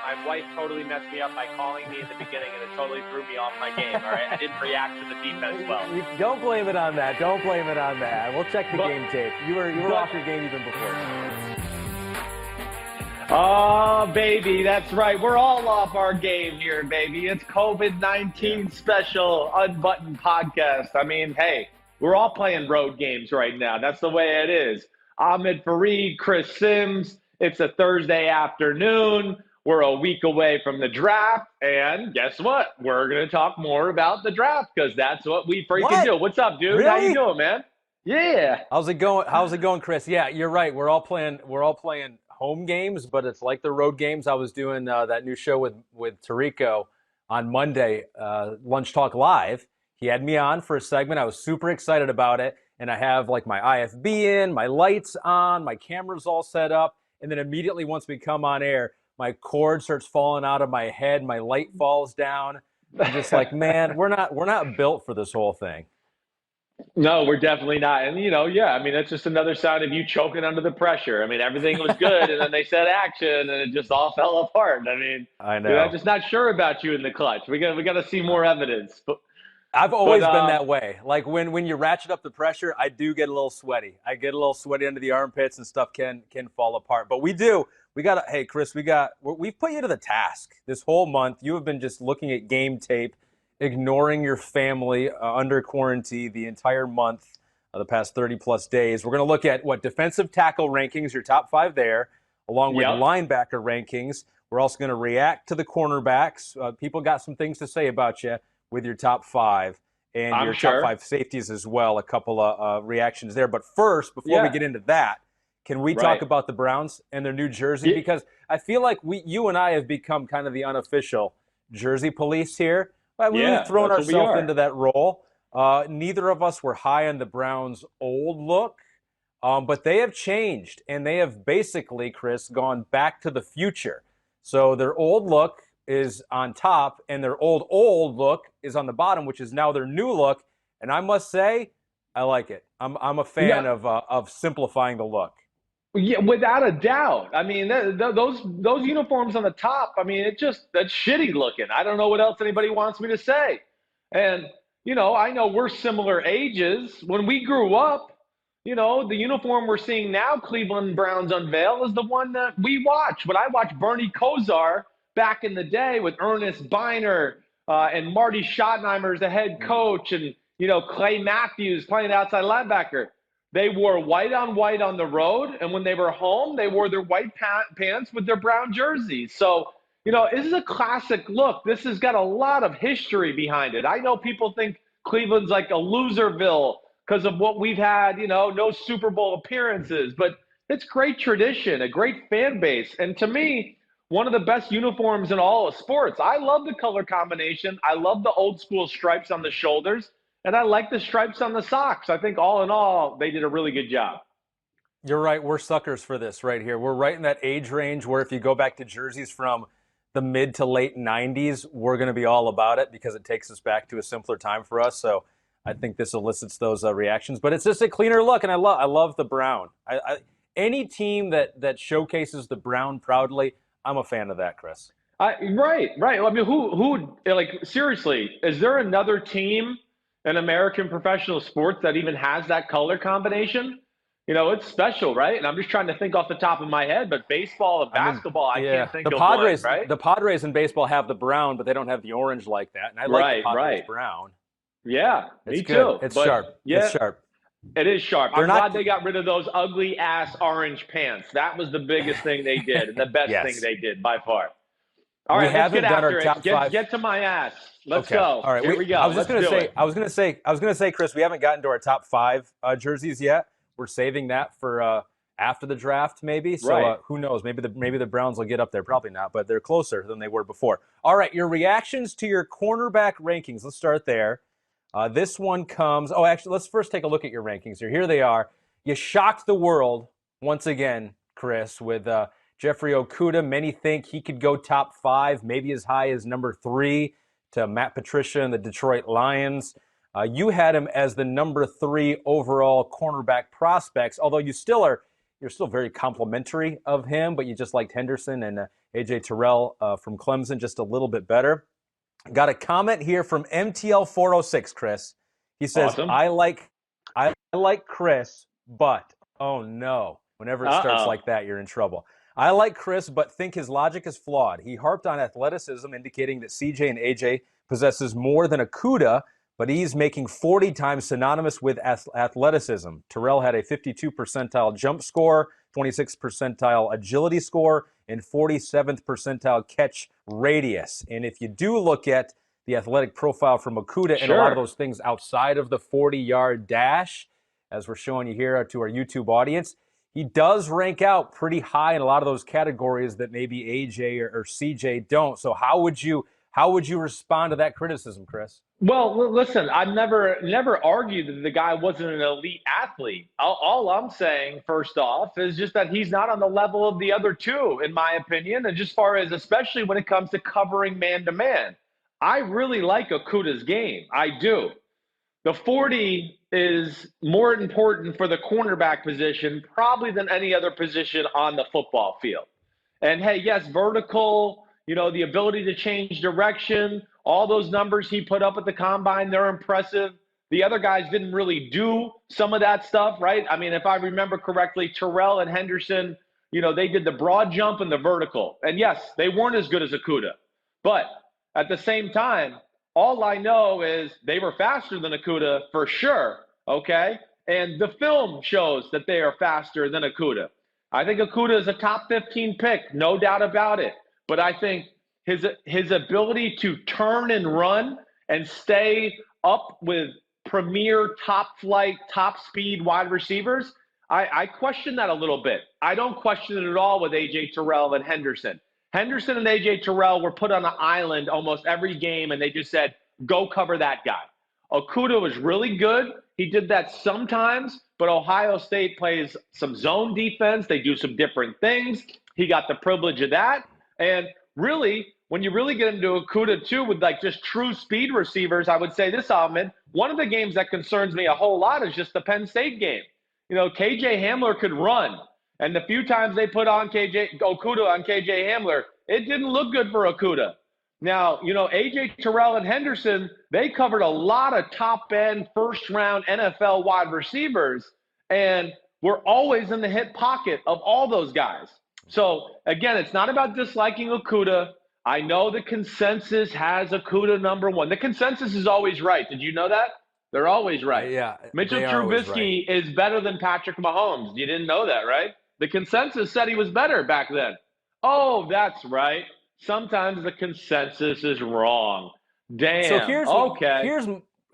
my wife totally messed me up by calling me in the beginning, and it totally threw me off my game, all right? I didn't react to the defense well. Don't blame it on that. Don't blame it on that. We'll check the game tape. You were off your game even before. Oh, baby, that's right. We're all off our game here, baby. It's COVID-19 special Unbuttoned podcast. I mean, hey, we're all playing road games right now. That's the way it is. Ahmed Fareed, Chris Sims. It's a Thursday afternoon. We're a week away from the draft. And guess what? We're going to talk more about the draft because that's what we freaking do. What's up, dude? Really? How you doing, man? Yeah. How's it going, Chris? Yeah, you're right. We're all playing home games, but it's like the road games. I was doing that new show with Tarico on Monday, Lunch Talk Live. He had me on for a segment. I was super excited about it. And I have like my IFB in, my lights on, my camera's all set up. And then immediately once we come on air, my cord starts falling out of my head. My light falls down. I'm just like, man, we're not built for this whole thing. No, we're definitely not. And, I mean, that's just another sign of you choking under the pressure. I mean, everything was good, and then they said action, and it just all fell apart. I mean, I know. I'm just not sure about you in the clutch. We got to see more evidence. I've always been that way. Like when you ratchet up the pressure, I do get a little sweaty. I get a little sweaty under the armpits, and stuff can fall apart. But hey, Chris, we've put you to the task this whole month. You have been just looking at game tape, ignoring your family under quarantine the entire month, the past 30-plus days. We're going to look at defensive tackle rankings, your top 5 there, along with linebacker rankings. We're also going to react to the cornerbacks. People got some things to say about you with your top 5 and your top 5 safeties as well. A couple of reactions there. But first, before we get into that, can we talk about the Browns and their new jersey? Because I feel like you and I have become kind of the unofficial jersey police here. We've thrown ourselves into that role. Neither of us were high on the Browns' old look, but they have changed, and they have basically, Chris, gone back to the future. So their old look is on top, and their old look is on the bottom, which is now their new look. And I must say, I like it. I'm a fan of simplifying the look. Yeah, without a doubt. I mean, those uniforms on the top, I mean, that's shitty looking. I don't know what else anybody wants me to say. And, I know we're similar ages. When we grew up, the uniform we're seeing now, Cleveland Browns unveil, is the one that we watch. When I watched Bernie Kosar back in the day with Ernest Biner and Marty Schottenheimer as the head coach and, Clay Matthews playing outside linebacker. They wore white on the road, and when they were home, they wore their white pants with their brown jerseys. So, this is a classic look. This has got a lot of history behind it. I know people think Cleveland's like a loserville because of what we've had, no Super Bowl appearances. But it's great tradition, a great fan base. And to me, one of the best uniforms in all of sports. I love the color combination. I love the old school stripes on the shoulders. And I like the stripes on the socks. I think all in all, they did a really good job. You're right. We're suckers for this right here. We're right in that age range where if you go back to jerseys from the mid to late 90s, we're going to be all about it because it takes us back to a simpler time for us. So I think this elicits those reactions. But it's just a cleaner look, and I love the brown. Any team that showcases the brown proudly, I'm a fan of that, Chris. Right. I mean, who seriously, is there another team in American professional sports that even has that color combination? It's special, right? And I'm just trying to think off the top of my head, but baseball and basketball, I can't think of Padres, one, right? The Padres in baseball have the brown, but they don't have the orange like that. And I like the Padres brown. Yeah, me good. too. It's sharp. Yeah, it's sharp. It is sharp. I'm glad they got rid of those ugly-ass orange pants. That was the biggest thing they did and the best thing they did by far. All right, let's get after it. Get to my ass. Let's go. All right, here we go. I was going to say, Chris, we haven't gotten to our top 5 jerseys yet. We're saving that for after the draft, maybe. So who knows? Maybe the Browns will get up there. Probably not, but they're closer than they were before. All right, your reactions to your cornerback rankings. Let's start there. This one comes. Oh, actually, let's first take a look at your rankings here. Here they are. You shocked the world once again, Chris, with Jeffrey Okudah. Many think he could go top 5, maybe as high as number 3 to Matt Patricia and the Detroit Lions. You had him as the number 3 overall cornerback prospects, although you still are you're still very complimentary of him, but you just liked Henderson and AJ Terrell from Clemson just a little bit better. Got a comment here from MTL 406, Chris. He says, Awesome. I like Chris, but oh no. Whenever it starts like that, you're in trouble. I like Chris, but think his logic is flawed. He harped on athleticism, indicating that CJ and AJ possesses more than Okudah, but he's making 40 times synonymous with athleticism. Terrell had a 52 percentile jump score, 26 percentile agility score, and 47th percentile catch radius. And if you do look at the athletic profile from Okudah and a lot of those things outside of the 40-yard dash, as we're showing you here to our YouTube audience, he does rank out pretty high in a lot of those categories that maybe AJ or CJ don't. So how would you respond to that criticism, Chris? Well, listen, I've never argued that the guy wasn't an elite athlete. All I'm saying, first off, is just that he's not on the level of the other two, in my opinion, and just far as especially when it comes to covering man-to-man. I really like Okudah's game. I do. The 40 is more important for the cornerback position probably than any other position on the football field. And, hey, yes, vertical, the ability to change direction, all those numbers he put up at the combine, they're impressive. The other guys didn't really do some of that stuff, right? I mean, if I remember correctly, Terrell and Henderson, they did the broad jump and the vertical. And, yes, they weren't as good as Okudah. But at the same time, all I know is they were faster than Okudah for sure, okay? And the film shows that they are faster than Okudah. I think Okudah is a top 15 pick, no doubt about it. But I think his ability to turn and run and stay up with premier top flight, top speed wide receivers, I question that a little bit. I don't question it at all with AJ Terrell and Henderson. Henderson and AJ Terrell were put on an island almost every game, and they just said, go cover that guy. Okudah was really good. He did that sometimes, but Ohio State plays some zone defense. They do some different things. He got the privilege of that. And really, when you really get into Okudah, too, with like just true speed receivers, I would say this, Ahmed, one of the games that concerns me a whole lot is just the Penn State game. KJ Hamler could run. And the few times they put on Okudah on KJ Hamler, it didn't look good for Okudah. Now, AJ Terrell and Henderson, they covered a lot of top-end, first-round NFL wide receivers, and were always in the hip pocket of all those guys. So, again, it's not about disliking Okudah. I know the consensus has Okudah number one. The consensus is always right. Did you know that? They're always right. Yeah. Mitchell Trubisky is better than Patrick Mahomes. You didn't know that, right? The consensus said he was better back then. Oh, that's right. Sometimes the consensus is wrong. Damn. So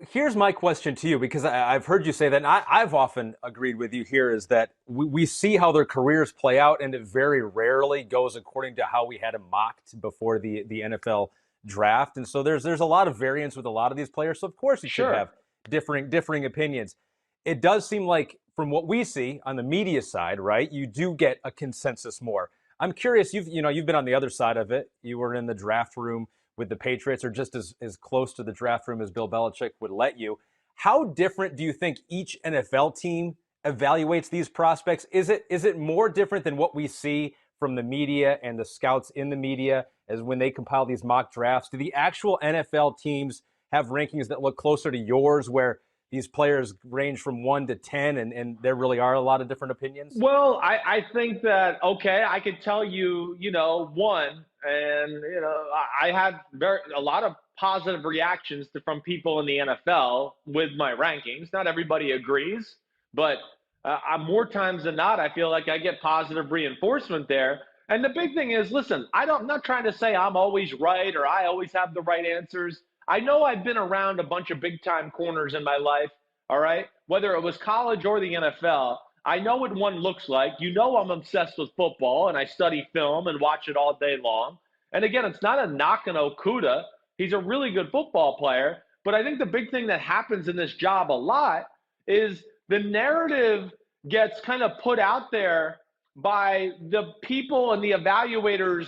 here's my question to you, because I've heard you say that, and I've often agreed with you here, is that we see how their careers play out, and it very rarely goes according to how we had them mocked before the NFL draft. And so there's a lot of variance with a lot of these players. So of course you should have differing opinions. It does seem like, from what we see on the media side, right, you do get a consensus more. I'm curious, you've been on the other side of it. You were in the draft room with the Patriots, or just as close to the draft room as Bill Belichick would let you. How different do you think each NFL team evaluates these prospects? Is it more different than what we see from the media and the scouts in the media as when they compile these mock drafts? Do the actual NFL teams have rankings that look closer to yours, where these players range from 1 to 10, and there really are a lot of different opinions? Well, I think that, I could tell you, one, and, I had a lot of positive reactions from people in the NFL with my rankings. Not everybody agrees, but more times than not, I feel like I get positive reinforcement there. And the big thing is, listen, I'm not trying to say I'm always right or I always have the right answers. I know I've been around a bunch of big-time corners in my life, all right? Whether it was college or the NFL, I know what one looks like. I'm obsessed with football, and I study film and watch it all day long. And again, it's not a knock on Okudah. He's a really good football player. But I think the big thing that happens in this job a lot is the narrative gets kind of put out there by the people and the evaluators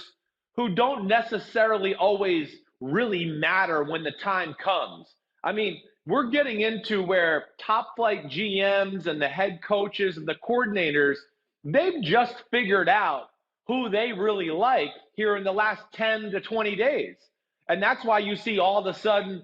who don't necessarily always really matter when the time comes. I mean, we're getting into where top flight GMs and the head coaches and the coordinators, they've just figured out who they really like here in the last 10 to 20 days. And that's why you see all of a sudden,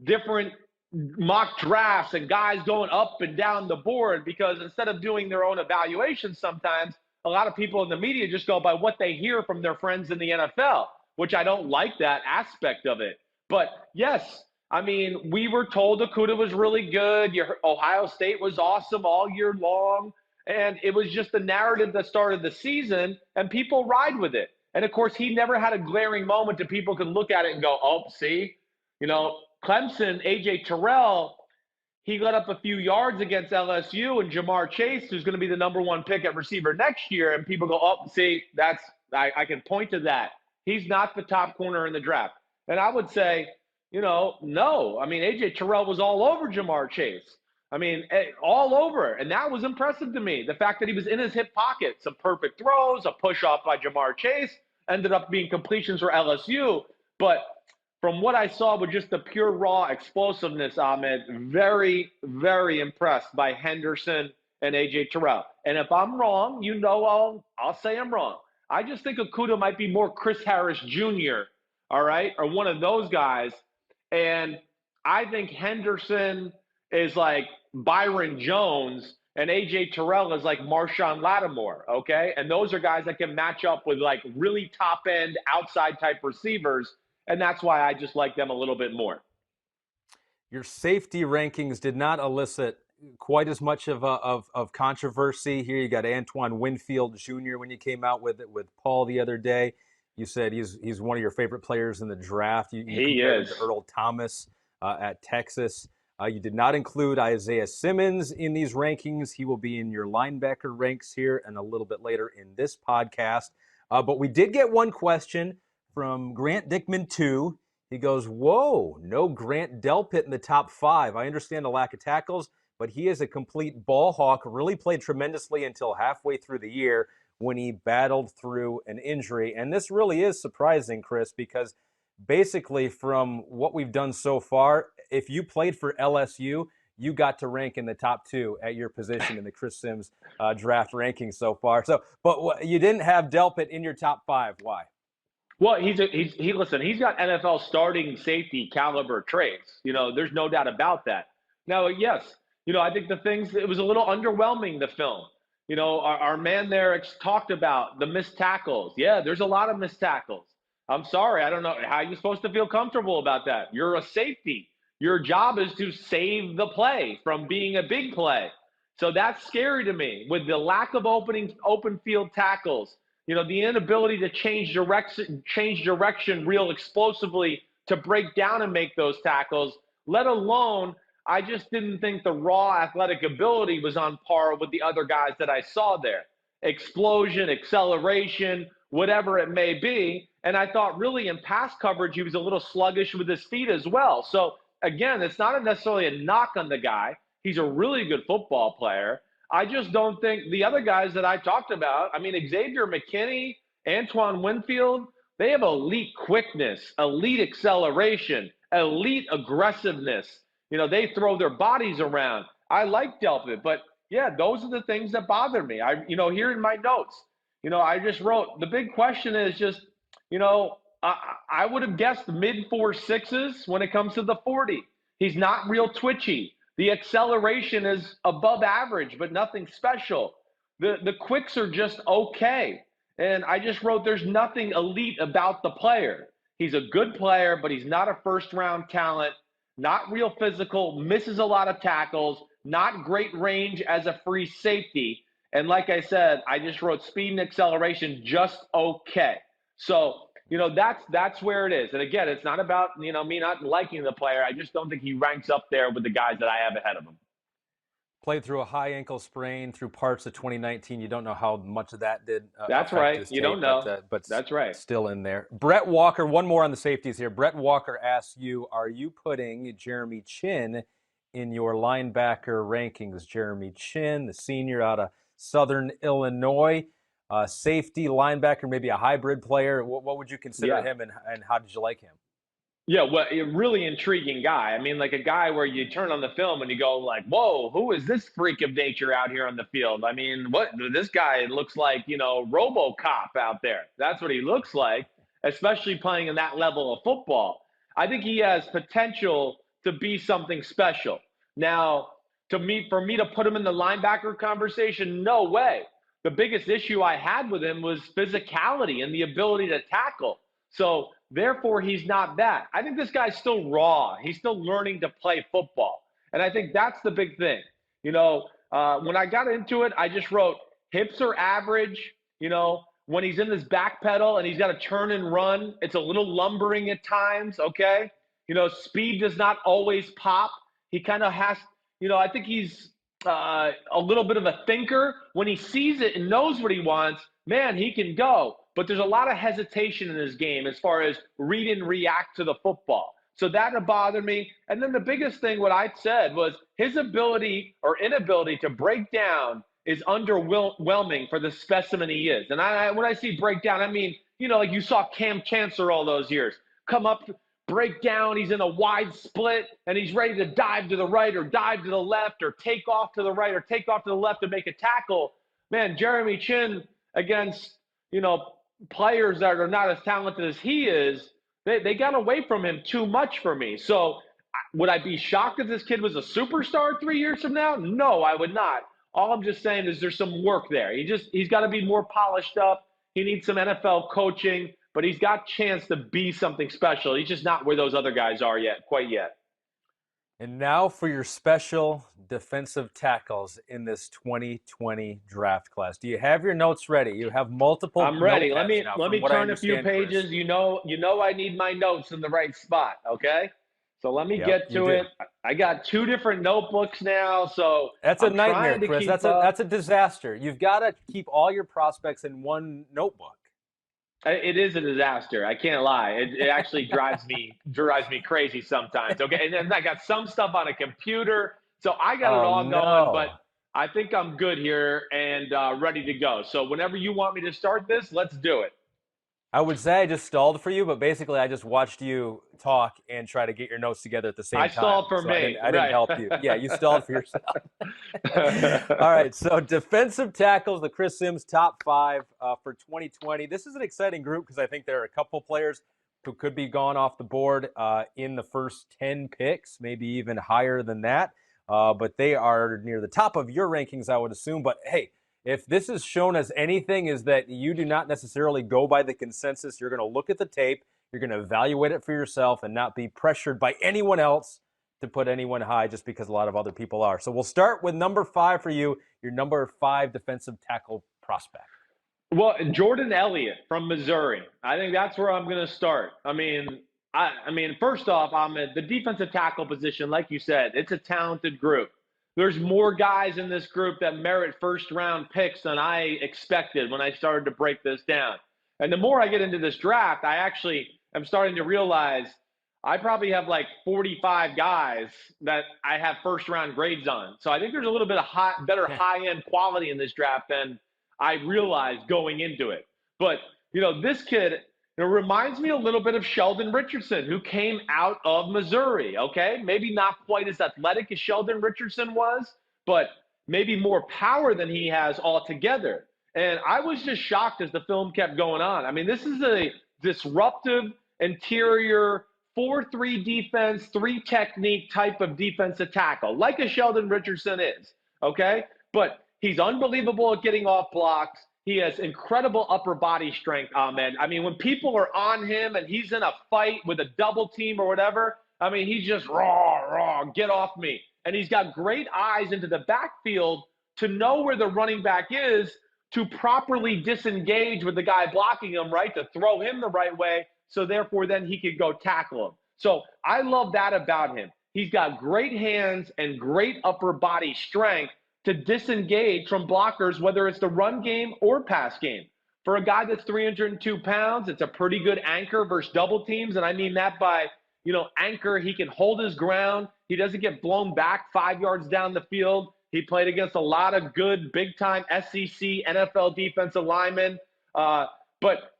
different mock drafts and guys going up and down the board, because instead of doing their own evaluations, sometimes a lot of people in the media just go by what they hear from their friends in the NFL, which I don't like that aspect of it. But yes, I mean, we were told Okudah was really good. Ohio State was awesome all year long. And it was just the narrative that started the season, and people ride with it. And, of course, he never had a glaring moment that people can look at it and go, oh, see, Clemson, A.J. Terrell, he got up a few yards against LSU, and Jamar Chase, who's going to be the number 1 pick at receiver next year, and people go, oh, see, I can point to that. He's not the top corner in the draft. And I would say, no. I mean, A.J. Terrell was all over Jamar Chase. I mean, all over. And that was impressive to me. The fact that he was in his hip pocket, some perfect throws, a push off by Jamar Chase, ended up being completions for LSU. But from what I saw with just the pure raw explosiveness, Ahmed, very, very impressed by Henderson and A.J. Terrell. And if I'm wrong, I'll say I'm wrong. I just think Okudah might be more Chris Harris Jr., all right, or one of those guys. And I think Henderson is like Byron Jones, and A.J. Terrell is like Marshawn Lattimore, okay? And those are guys that can match up with like really top-end outside type receivers, and that's why I just like them a little bit more. Your safety rankings did not elicit quite as much of controversy here. You got Antoine Winfield Jr. when you came out with it with Paul the other day. You said he's one of your favorite players in the draft. You he is. To Earl Thomas at Texas. You did not include Isaiah Simmons in these rankings. He will be in your linebacker ranks here and a little bit later in this podcast. But we did get one question from Grant Dickman 2. He goes, whoa, no Grant Delpit in the top 5. I understand the lack of tackles, but he is a complete ball hawk, really played tremendously until halfway through the year when he battled through an injury. And this really is surprising, Chris, because basically from what we've done so far, if you played for LSU, you got to rank in the top 2 at your position in the Chris Sims draft ranking so far. But you didn't have Delpit in your top 5. Why? Well, he's got NFL starting safety caliber traits. There's no doubt about that. Now, yes, I think it was a little underwhelming, the film. Our man there talked about the missed tackles. Yeah, there's a lot of missed tackles. I'm sorry, I don't know how you're supposed to feel comfortable about that. You're a safety. Your job is to save the play from being a big play. So that's scary to me. With the lack of open field tackles, the inability to change direction real explosively to break down and make those tackles, let alone I just didn't think the raw athletic ability was on par with the other guys that I saw there. Explosion, acceleration, whatever it may be. And I thought really in pass coverage, he was a little sluggish with his feet as well. So again, it's not necessarily a knock on the guy. He's a really good football player. I just don't think the other guys that I talked about, I mean, Xavier McKinney, Antoine Winfield, they have elite quickness, elite acceleration, elite aggressiveness. They throw their bodies around. I like Delpit, but yeah, those are the things that bother me. Here in my notes, I just wrote, the big question is just, I would have guessed mid 4.6s when it comes to the 40. He's not real twitchy. The acceleration is above average, but nothing special. The quicks are just okay. And I just wrote, there's nothing elite about the player. He's a good player, but he's not a first-round talent, not real physical, misses a lot of tackles, not great range as a free safety. And like I said, I just wrote speed and acceleration just okay. So, that's where it is. And again, it's not about, me not liking the player. I just don't think he ranks up there with the guys that I have ahead of him. Played through a high ankle sprain through parts of 2019. You don't know how much of that did. That's right. You don't know. But that's right. Still in there. Brett Walker, one more on the safeties here. Brett Walker asks you, are you putting Jeremy Chinn in your linebacker rankings? Jeremy Chinn, the senior out of Southern Illinois. Safety, linebacker, maybe a hybrid player. What would you consider him, and how did you like him? Yeah, well, a really intriguing guy. I mean, like a guy where you turn on the film and you go like, whoa, who is this freak of nature out here on the field? I mean, what this guy looks like, RoboCop out there. That's what he looks like, especially playing in that level of football. I think he has potential to be something special. Now, for me to put him in the linebacker conversation, no way. The biggest issue I had with him was physicality and the ability to tackle. So therefore, he's not that. I think this guy's still raw. He's still learning to play football. And I think that's the big thing. When I got into it, I just wrote hips are average. When he's in this back pedal and he's got to turn and run, it's a little lumbering at times, okay? Speed does not always pop. He kind of has, I think he's a little bit of a thinker. When he sees it and knows what he wants, man, he can go. But there's a lot of hesitation in his game as far as read and react to the football. So that bothered me. And then the biggest thing, what I said, was his ability or inability to break down is underwhelming for the specimen he is. And when I see breakdown, I mean, like you saw Cam Chancellor all those years. Come up, break down, he's in a wide split, and he's ready to dive to the right or dive to the left or take off to the right or take off to the left to make a tackle. Man, Jeremy Chinn against, players that are not as talented as he is, they got away from him too much for me. So would I be shocked if this kid was a superstar 3 years from now? No, I would not. All I'm just saying is there's some work there. He's got to be more polished up. He needs some NFL coaching, but he's got a chance to be something special. He's just not where those other guys are quite yet. And now for your special defensive tackles in this 2020 draft class. Do you have your notes ready? You have multiple. I'm ready. Let me turn a few pages. Chris. You know I need my notes in the right spot, okay? So let me get to it. I got 2 different notebooks now, so that's a nightmare, Chris. That's a disaster. You've got to keep all your prospects in one notebook. It is a disaster. I can't lie. It actually drives me crazy sometimes. Okay, and then I got some stuff on a computer, so I got it all going. But I think I'm good here and ready to go. So whenever you want me to start this, let's do it. I would say I just stalled for you, but basically I just watched you talk and try to get your notes together at the same time. I stalled for me. I didn't help you. Yeah, you stalled for yourself. All right, so defensive tackles, the Chris Sims top 5 for 2020. This is an exciting group because I think there are a couple players who could be gone off the board in the first 10 picks, maybe even higher than that. But they are near the top of your rankings, I would assume. But hey, if this is shown as anything, is that you do not necessarily go by the consensus. You're going to look at the tape, you're going to evaluate it for yourself and not be pressured by anyone else to put anyone high just because a lot of other people are. So we'll start with number 5 for you, your number 5 defensive tackle prospect. Well, Jordyn Elliott from Missouri. I think that's where I'm going to start. I mean, first off, the defensive tackle position, like you said, it's a talented group. There's more guys in this group that merit first-round picks than I expected when I started to break this down. And the more I get into this draft, I actually am starting to realize I probably have like 45 guys that I have first-round grades on. So I think there's a little bit of better high-end quality in this draft than I realized going into it. But, this kid reminds me a little bit of Sheldon Richardson, who came out of Missouri, okay? Maybe not quite as athletic as Sheldon Richardson was, but maybe more power than he has altogether. And I was just shocked as the film kept going on. I mean, this is a disruptive interior 4-3 defense, 3 technique type of defensive tackle, like a Sheldon Richardson is, okay? But he's unbelievable at getting off blocks. He has incredible upper body strength, Ahmed. I mean, when people are on him and he's in a fight with a double team or whatever, I mean, he's just raw, get off me. And he's got great eyes into the backfield to know where the running back is to properly disengage with the guy blocking him, right, to throw him the right way, so therefore then he could go tackle him. So I love that about him. He's got great hands and great upper body strength to disengage from blockers, whether it's the run game or pass game. For a guy that's 302 pounds, it's a pretty good anchor versus double teams. And I mean that by, anchor, he can hold his ground. He doesn't get blown back 5 yards down the field. He played against a lot of good big-time SEC, NFL defensive linemen. But,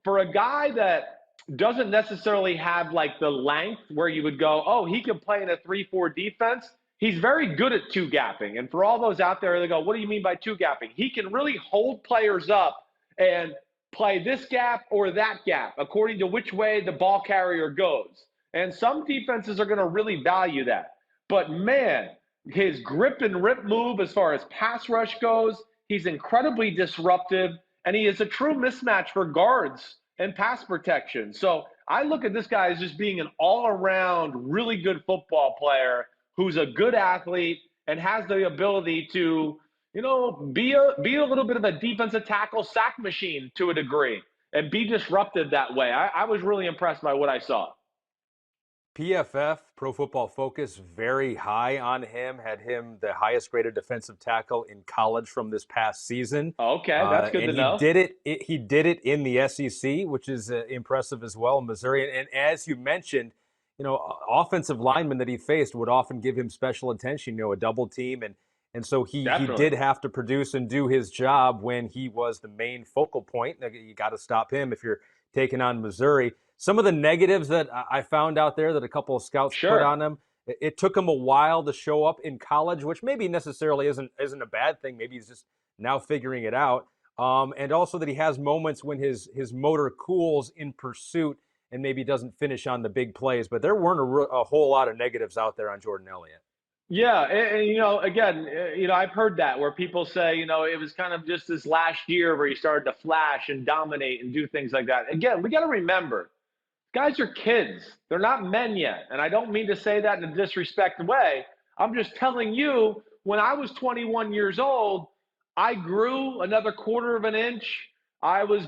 for a guy that doesn't necessarily have like the length where you would go, oh, he can play in a 3-4 defense. He's very good at two gapping. And for all those out there, they go, what do you mean by two gapping? He can really hold players up and play this gap or that gap according to which way the ball carrier goes. And some defenses are going to really value that. But man, his grip and rip move as far as pass rush goes, he's incredibly disruptive, and he is a true mismatch for guards and pass protection. So I look at this guy as just being an all-around really good football player who's a good athlete and has the ability to, be a little bit of a defensive tackle sack machine to a degree and be disruptive that way. I was really impressed by what I saw. PFF, Pro Football Focus, very high on him, had him the highest graded defensive tackle in college from this past season. Okay, that's good to know. He did it in the SEC, which is impressive as well, Missouri. And as you mentioned, offensive linemen that he faced would often give him special attention, a double team. And so he did have to produce and do his job when he was the main focal point. You got to stop him if you're taking on Missouri. Some of the negatives that I found out there that a couple of scouts put on him, it took him a while to show up in college, which maybe necessarily isn't a bad thing. Maybe he's just now figuring it out. And also that he has moments when his motor cools in pursuit and maybe doesn't finish on the big plays. But there weren't a whole lot of negatives out there on Jordyn Elliott. Yeah, and again, I've heard that where people say, it was kind of just this last year where he started to flash and dominate and do things like that. Again, we got to remember, guys are kids. They're not men yet. And I don't mean to say that in a disrespectful way. I'm just telling you, when I was 21 years old, I grew another quarter of an inch. I was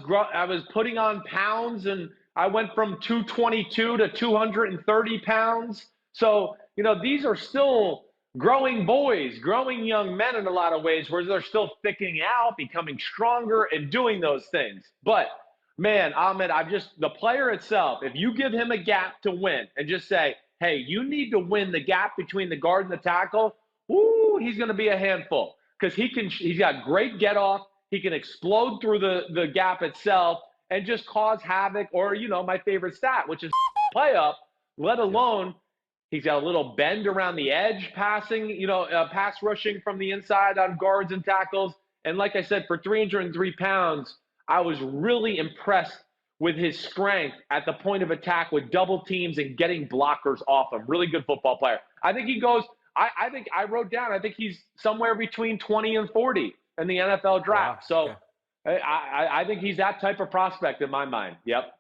putting on pounds, and I went from 222 to 230 pounds. So, these are still growing boys, growing young men in a lot of ways, where they're still thickening out, becoming stronger, and doing those things. But man, Ahmed, the player itself, if you give him a gap to win and just say, hey, you need to win the gap between the guard and the tackle, he's going to be a handful because he's got great get off. He can explode through the gap itself and just cause havoc, or, my favorite stat, which is play up, let alone he's got a little bend around the edge passing, pass rushing from the inside on guards and tackles. And like I said, for 303 pounds, I was really impressed with his strength at the point of attack with double teams and getting blockers off him. Really good football player. I think he goes, I think I wrote down, I think he's somewhere between 20 and 40 in the NFL draft. Wow. So okay. I think he's that type of prospect in my mind. Yep.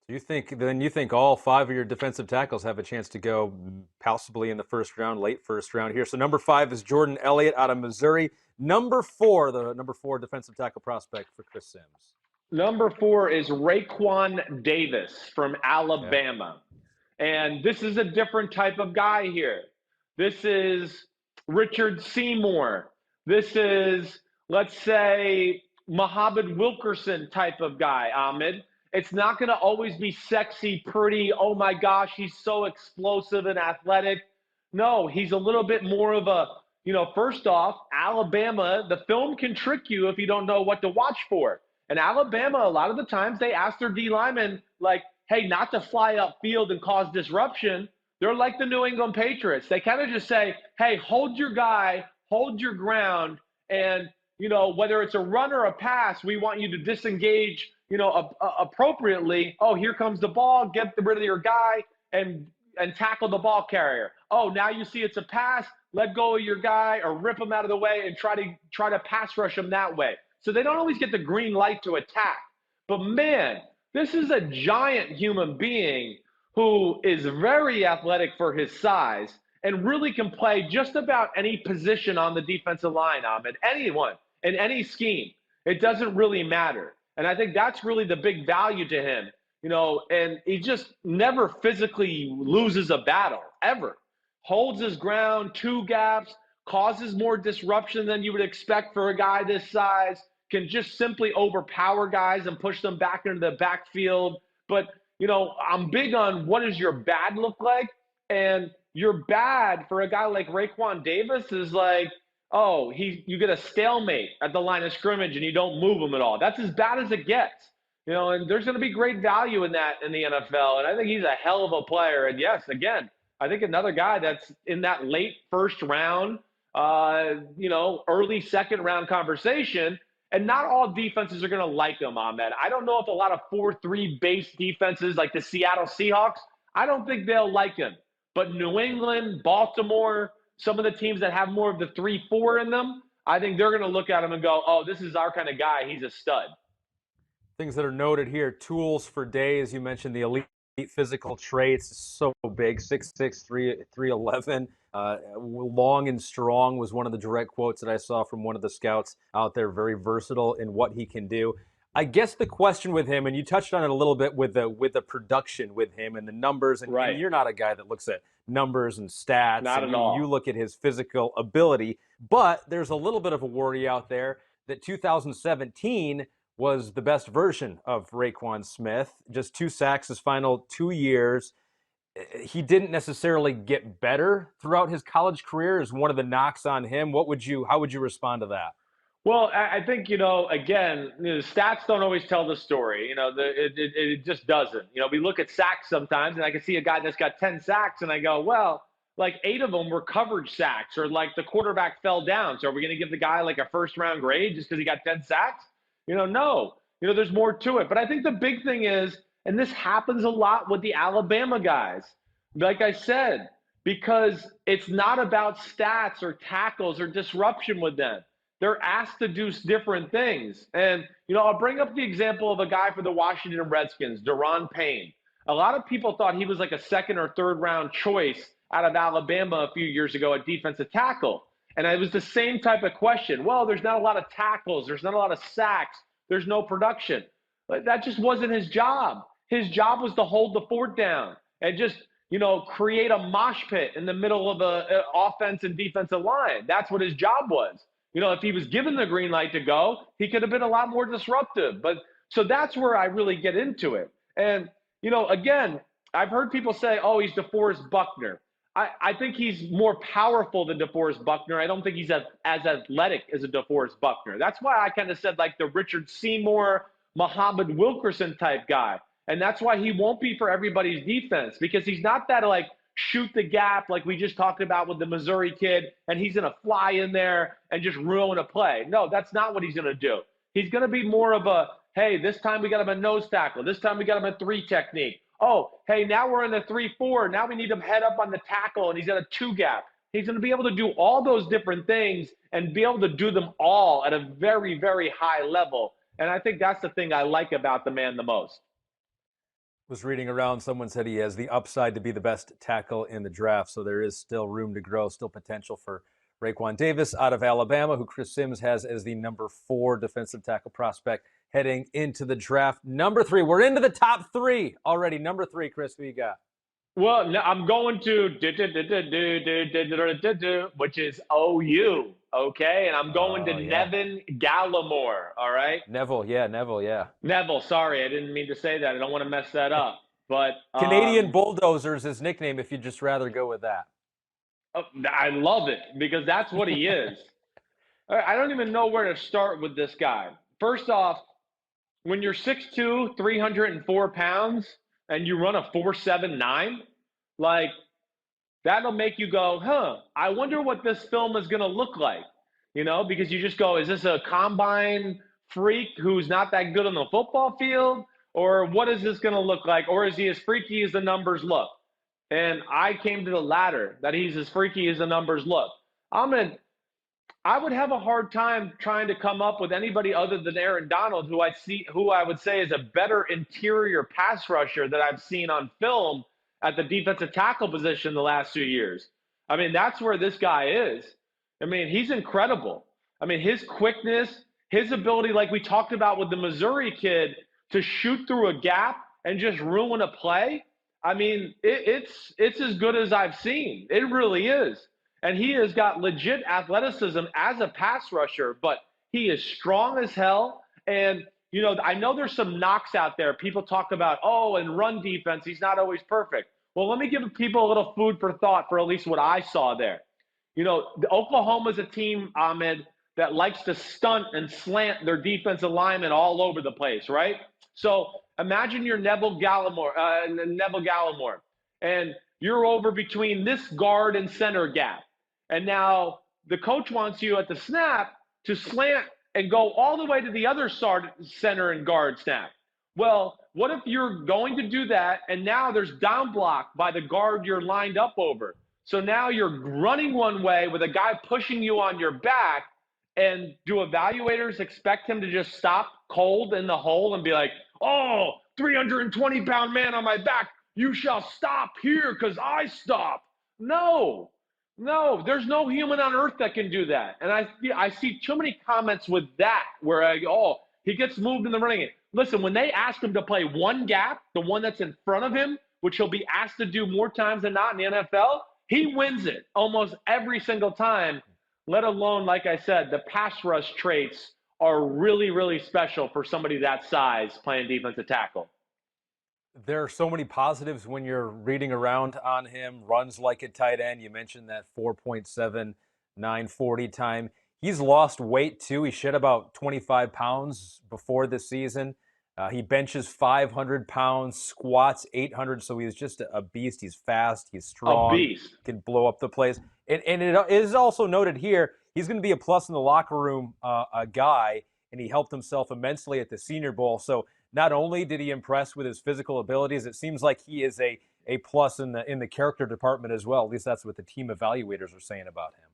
You think all 5 of your defensive tackles have a chance to go possibly in the first round, late first round here. So number 5 is Jordyn Elliott out of Missouri. Number 4, the number 4 defensive tackle prospect for Chris Sims. Number 4 is Raekwon Davis from Alabama. Okay. And this is a different type of guy here. This is Richard Seymour. This is, let's say, Muhammad Wilkerson type of guy, Ahmed. It's not going to always be sexy, pretty, oh my gosh, he's so explosive and athletic. No, he's a little bit more of a, first off, Alabama, the film can trick you if you don't know what to watch for. And Alabama, a lot of the times, they ask their D linemen, like, hey, not to fly upfield and cause disruption. They're like the New England Patriots. They kind of just say, hey, hold your guy, hold your ground, and, whether it's a run or a pass, we want you to disengage, appropriately. Oh, here comes the ball, get rid of your guy and tackle the ball carrier. Oh, now you see it's a pass, let go of your guy or rip him out of the way and try to pass rush him that way. So they don't always get the green light to attack. But man, this is a giant human being who is very athletic for his size and really can play just about any position on the defensive line, Ahmed. Anyone in any scheme. It doesn't really matter. And I think that's really the big value to him, and he just never physically loses a battle, ever. Holds his ground, two gaps, causes more disruption than you would expect for a guy this size, can just simply overpower guys and push them back into the backfield. But, I'm big on what does your bad look like? And your bad for a guy like Raekwon Davis is like, you get a stalemate at the line of scrimmage and you don't move him at all. That's as bad as it gets. and there's going to be great value in that in the NFL. And I think he's a hell of a player. And yes, again, I think another guy that's in that late first round, early second round conversation. And not all defenses are going to like him, Ahmed. I don't know if a lot of 4-3 base defenses like the Seattle Seahawks, I don't think they'll like him. But New England, Baltimore, some of the teams that have more of the 3-4 in them, I think they're going to look at him and go, oh, this is our kind of guy. He's a stud. Things that are noted here, tools for days. You mentioned the elite physical traits, so big, 6'6", 311. Long and strong was one of the direct quotes that I saw from one of the scouts out there. Very versatile in what he can do. I guess the question with him, and you touched on it a little bit with the production with him and the numbers, and, right. And you're not a guy that looks at numbers and stats. Not at all. You look at his physical ability, but there's a little bit of a worry out there that 2017 was the best version of Raekwon Smith. Just 2 sacks his final 2 years. He didn't necessarily get better throughout his college career is one of the knocks on him. How would you respond to that? Well, I think, again, the stats don't always tell the story. It just doesn't. We look at sacks sometimes, and I can see a guy that's got 10 sacks, and I go, well, like 8 of them were coverage sacks, or like the quarterback fell down. So are we going to give the guy like a first-round grade just because he got 10 sacks? No. There's more to it. But I think the big thing is, and this happens a lot with the Alabama guys, like I said, because it's not about stats or tackles or disruption with them. They're asked to do different things. And, I'll bring up the example of a guy for the Washington Redskins, Daron Payne. A lot of people thought he was like a second or third round choice out of Alabama a few years ago at defensive tackle. And it was the same type of question. Well, there's not a lot of tackles. There's not a lot of sacks. There's no production. But that just wasn't his job. His job was to hold the fort down and just, create a mosh pit in the middle of an offense and defensive line. That's what his job was. If he was given the green light to go, he could have been a lot more disruptive. But so that's where I really get into it. And, again, I've heard people say, oh, he's DeForest Buckner. I think he's more powerful than DeForest Buckner. I don't think he's as athletic as a DeForest Buckner. That's why I kind of said like the Richard Seymour, Muhammad Wilkerson type guy. And that's why he won't be for everybody's defense, because he's not that like shoot the gap like we just talked about with the Missouri kid, and he's going to fly in there and just ruin a play. No, that's not what he's going to do. He's going to be more of a, hey, this time we got him a nose tackle. This time we got him a 3 technique. Oh, hey, now we're in the 3-4. Now we need him head up on the tackle, and he's got a 2 gap. He's going to be able to do all those different things and be able to do them all at a very, very high level. And I think that's the thing I like about the man the most. Was reading around, someone said he has the upside to be the best tackle in the draft, so there is still room to grow, still potential for Raekwon Davis out of Alabama, who Chris Sims has as the number 4 defensive tackle prospect heading into the draft. Number 3, we're into the top 3 already. Number 3, Chris, who you got? Well, I'm going to which is OU, okay? And I'm going to Neville Gallimore, all right? Neville, yeah. Neville, sorry, I didn't mean to say that. I don't want to mess that up. But Canadian Bulldozer is his nickname if you'd just rather go with that. I love it because that's what he is. I don't even know where to start with this guy. First off, when you're 6'2", 304 pounds, and you run a 4.79, like that'll make you go, I wonder what this film is going to look like, because you just go, is this a combine freak who's not that good on the football field, or what is this going to look like, or is he as freaky as the numbers look? And I came to the latter, that he's as freaky as the numbers look. I would have a hard time trying to come up with anybody other than Aaron Donald, who I would say is a better interior pass rusher that I've seen on film at the defensive tackle position the last 2 years. I mean, that's where this guy is. I mean, he's incredible. I mean, his quickness, his ability, like we talked about with the Missouri kid, to shoot through a gap and just ruin a play. I mean, it's as good as I've seen. It really is. And he has got legit athleticism as a pass rusher, but he is strong as hell. And, I know there's some knocks out there. People talk about, in run defense, he's not always perfect. Well, let me give people a little food for thought for at least what I saw there. Oklahoma's a team, Ahmed, that likes to stunt and slant their defensive linemen all over the place, right? So imagine you're Neville Gallimore, and you're over between this guard and center gap. And now the coach wants you at the snap to slant and go all the way to the other center and guard snap. Well, what if you're going to do that and now there's down block by the guard you're lined up over? So now you're running one way with a guy pushing you on your back, and do evaluators expect him to just stop cold in the hole and be like, oh, 320-pound man on my back, you shall stop here because I stop? No, there's no human on earth that can do that. And I see too many comments with that where he gets moved in the running game. Listen, when they ask him to play one gap, the one that's in front of him, which he'll be asked to do more times than not in the NFL, he wins it almost every single time, let alone, like I said, the pass rush traits are really, really special for somebody that size playing defensive tackle. There are so many positives when you're reading around on him. Runs like a tight end. You mentioned that 4.79 40 time. He's lost weight too. He shed about 25 pounds before this season. He benches 500 pounds, squats 800. So he's just a beast. He's fast. He's strong. A beast. Can blow up the place. And it is also noted here, he's going to be a plus in the locker room guy, and he helped himself immensely at the Senior Bowl. So not only did he impress with his physical abilities, it seems like he is a plus in the character department as well. At least that's what the team evaluators are saying about him.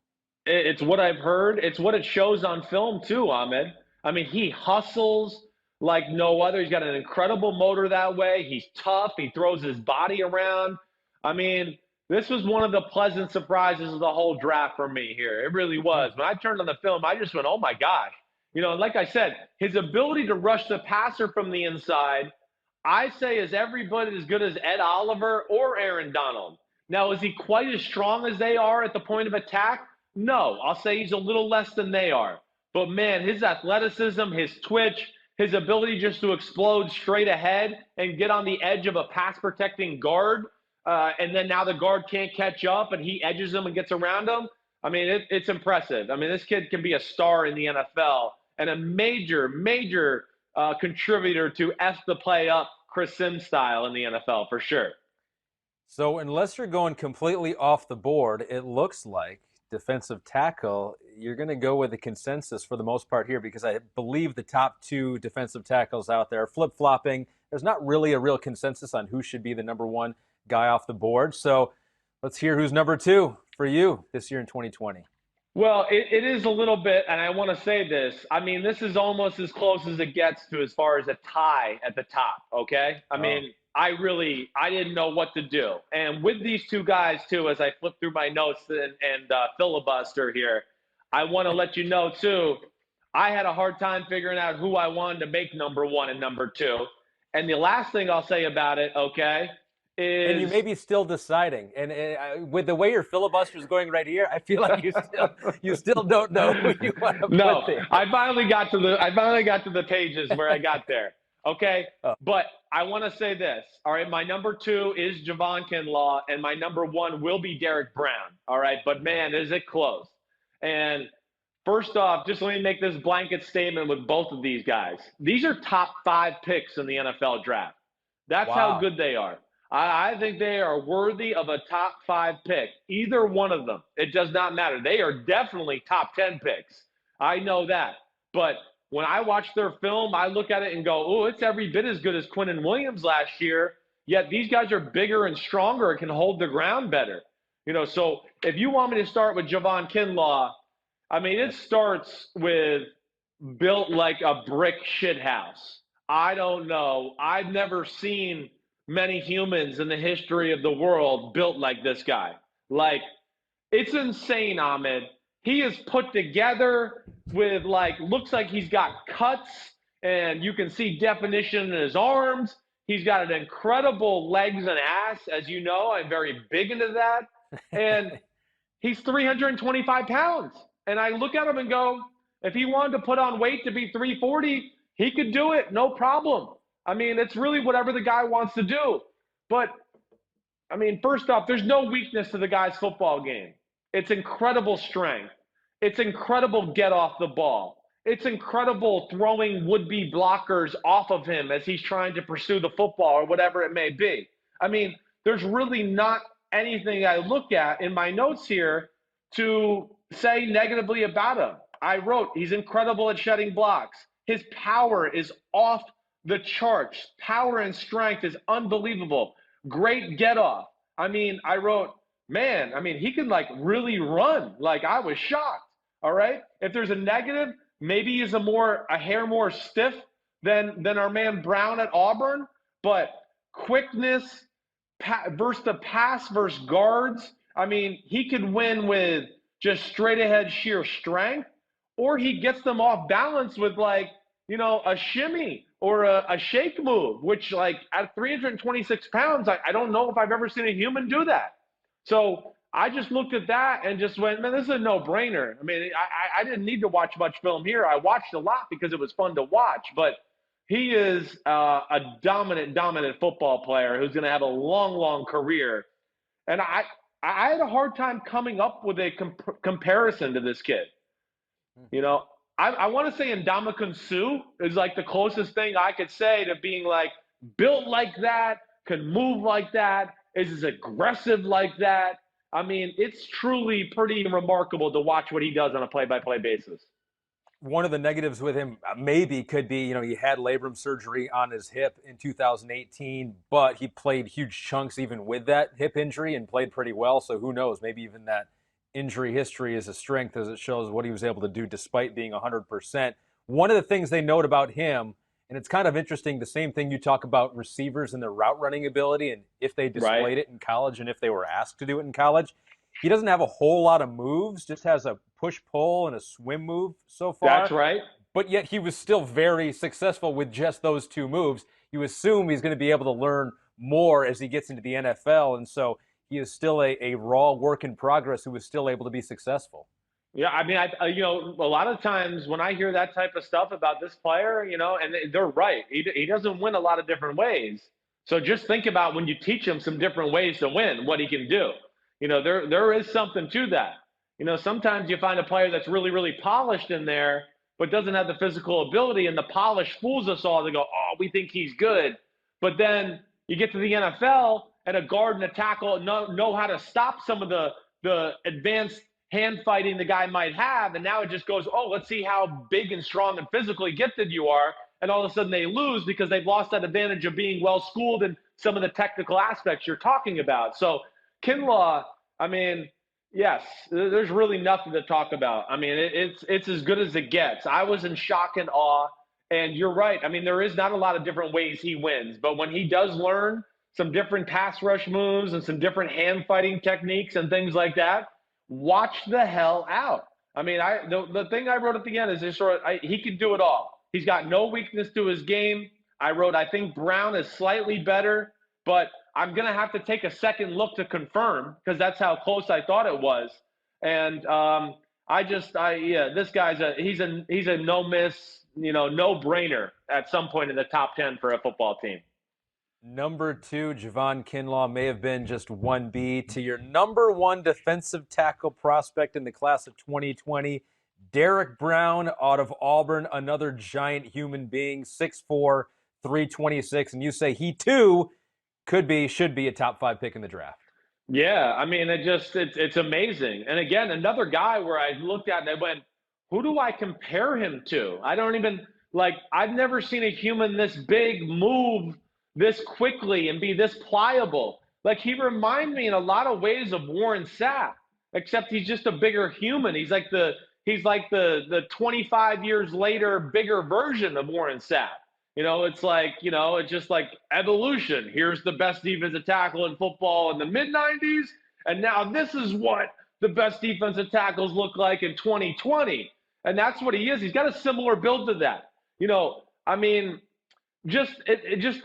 It's what I've heard. It's what it shows on film too, Ahmed. I mean, he hustles like no other. He's got an incredible motor that way. He's tough. He throws his body around. I mean, this was one of the pleasant surprises of the whole draft for me here. It really was. When I turned on the film, I just went, oh my gosh. Like I said, his ability to rush the passer from the inside, I say, is every bit as good as Ed Oliver or Aaron Donald. Now, is he quite as strong as they are at the point of attack? No, I'll say he's a little less than they are. But man, his athleticism, his twitch, his ability just to explode straight ahead and get on the edge of a pass protecting guard, and then now the guard can't catch up and he edges him and gets around him. I mean, it's impressive. I mean, this kid can be a star in the NFL and a major, major contributor to F the play up Chris Sims style in the NFL for sure. So unless you're going completely off the board, it looks like defensive tackle, you're going to go with a consensus for the most part here, because I believe the top two defensive tackles out there are flip-flopping. There's not really a real consensus on who should be the number one guy off the board. So let's hear who's number two for you this year in 2020. Well, it is a little bit, and I want to say this. I mean, this is almost as close as it gets to as far as a tie at the top, okay? I mean, I didn't know what to do. And with these two guys, too, as I flip through my notes and filibuster here, I want to let you know, too, I had a hard time figuring out who I wanted to make number one and number two. And the last thing I'll say about it, okay, is... And you may be still deciding. And with the way your filibuster is going right here, I feel like you still don't know who you want to put there. I finally got to the pages where I got there. Okay, but I want to say this. All right, my number two is Javon Kinlaw, and my number one will be Derrick Brown. All right, but man, is it close. And first off, just let me make this blanket statement with both of these guys. These are top 5 picks in the NFL draft. That's how good they are. I think they are worthy of a top 5 pick. Either one of them. It does not matter. They are definitely top 10 picks. I know that. But when I watch their film, I look at it and go, oh, it's every bit as good as Quinnen Williams last year, yet these guys are bigger and stronger and can hold the ground better. So if you want me to start with Javon Kinlaw, I mean, it starts with built like a brick shithouse. I don't know. I've never seen many humans in the history of the world built like this guy. Like, it's insane, Ahmed. He is put together with, looks like he's got cuts, and you can see definition in his arms. He's got an incredible legs and ass. As you know, I'm very big into that. And he's 325 pounds. And I look at him and go, if he wanted to put on weight to be 340, he could do it, no problem. I mean, it's really whatever the guy wants to do. But, I mean, first off, there's no weakness to the guy's football game. It's incredible strength. It's incredible get off the ball. it's incredible throwing would-be blockers off of him as he's trying to pursue the football or whatever it may be. I mean, there's really not anything I look at in my notes here to say negatively about him. I wrote, he's incredible at shedding blocks. His power is off the charts. Power and strength is unbelievable. Great get off. I mean, I wrote, man, I mean, he can like really run. Like, I was shocked. All right. If there's a negative, maybe he's a hair more stiff than our man Brown at Auburn, but quickness versus the pass versus guards. I mean, he could win with just straight ahead sheer strength, or he gets them off balance with like, you know, a shimmy or a shake move, which like at 326 pounds, I don't know if I've ever seen a human do that. So I just looked at that and just went, man, this is a no-brainer. I mean, I didn't need to watch much film here. I watched a lot because it was fun to watch, but he is a dominant football player who's going to have a long career. And I had a hard time coming up with a comparison to this kid. You know, I want to say Ndamukong Suh is like the closest thing I could say to being like built like that, can move like that, is as aggressive like that. I mean, it's truly pretty remarkable to watch what he does on a play-by-play basis. One of the negatives with him maybe could be, you know, he had labrum surgery on his hip in 2018, but he played huge chunks even with that hip injury and played pretty well. So who knows? Maybe even that injury history is a strength as it shows what he was able to do despite being 100%. One of the things they note about him, and it's kind of interesting, the same thing you talk about receivers and their route running ability and if they displayed it in college and if they were asked to do it in college. He doesn't have a whole lot of moves, just has a push-pull and a swim move so far. That's right. But yet he was still very successful with just those two moves. You assume he's going to be able to learn more as he gets into the NFL, and so he is still a raw work in progress who is still able to be successful. Yeah, I mean, you know, a lot of times when I hear that type of stuff about this player, you know, and they're right. He doesn't win a lot of different ways. So just think about when you teach him some different ways to win, what he can do. You know, there is something to that. You know, sometimes you find a player that's really polished in there, but doesn't have the physical ability, and the polish fools us all to go, oh, we think he's good. But then you get to the NFL, and a guard and a tackle know how to stop some of the advanced hand fighting the guy might have, and now it just goes, oh, let's see how big and strong and physically gifted you are, and all of a sudden they lose because they've lost that advantage of being well-schooled in some of the technical aspects you're talking about. So Kinlaw, I mean, yes, there's really nothing to talk about. I mean, it's as good as it gets. I was in shock and awe, and you're right. I mean, there is not a lot of different ways he wins, but when he does learn some different pass rush moves and some different hand fighting techniques and things like that, watch the hell out. I mean, the thing I wrote at the end is just he can do it all. He's got no weakness to his game. I wrote, I think Brown is slightly better, but I'm going to have to take a second look to confirm because that's how close I thought it was. And this guy's he's a no miss, you know, no brainer at some point in the top 10 for a football team. Number 2, Javon Kinlaw may have been just 1B to your number 1 defensive tackle prospect in the class of 2020, Derrick Brown out of Auburn, another giant human being, 6'4", 326, and you say he too should be a top 5 pick in the draft. Yeah, I mean, it's amazing. And again, another guy where I looked at and I went, who do I compare him to? I've never seen a human this big move this quickly and be this pliable. Like, he reminds me in a lot of ways of Warren Sapp, except he's just a bigger human. He's like the 25 years later bigger version of Warren Sapp. You know, it's like, you know, it's just like evolution. Here's the best defensive tackle in football in the mid-90s, and now this is what the best defensive tackles look like in 2020. And that's what he is. He's got a similar build to that. You know, I mean, just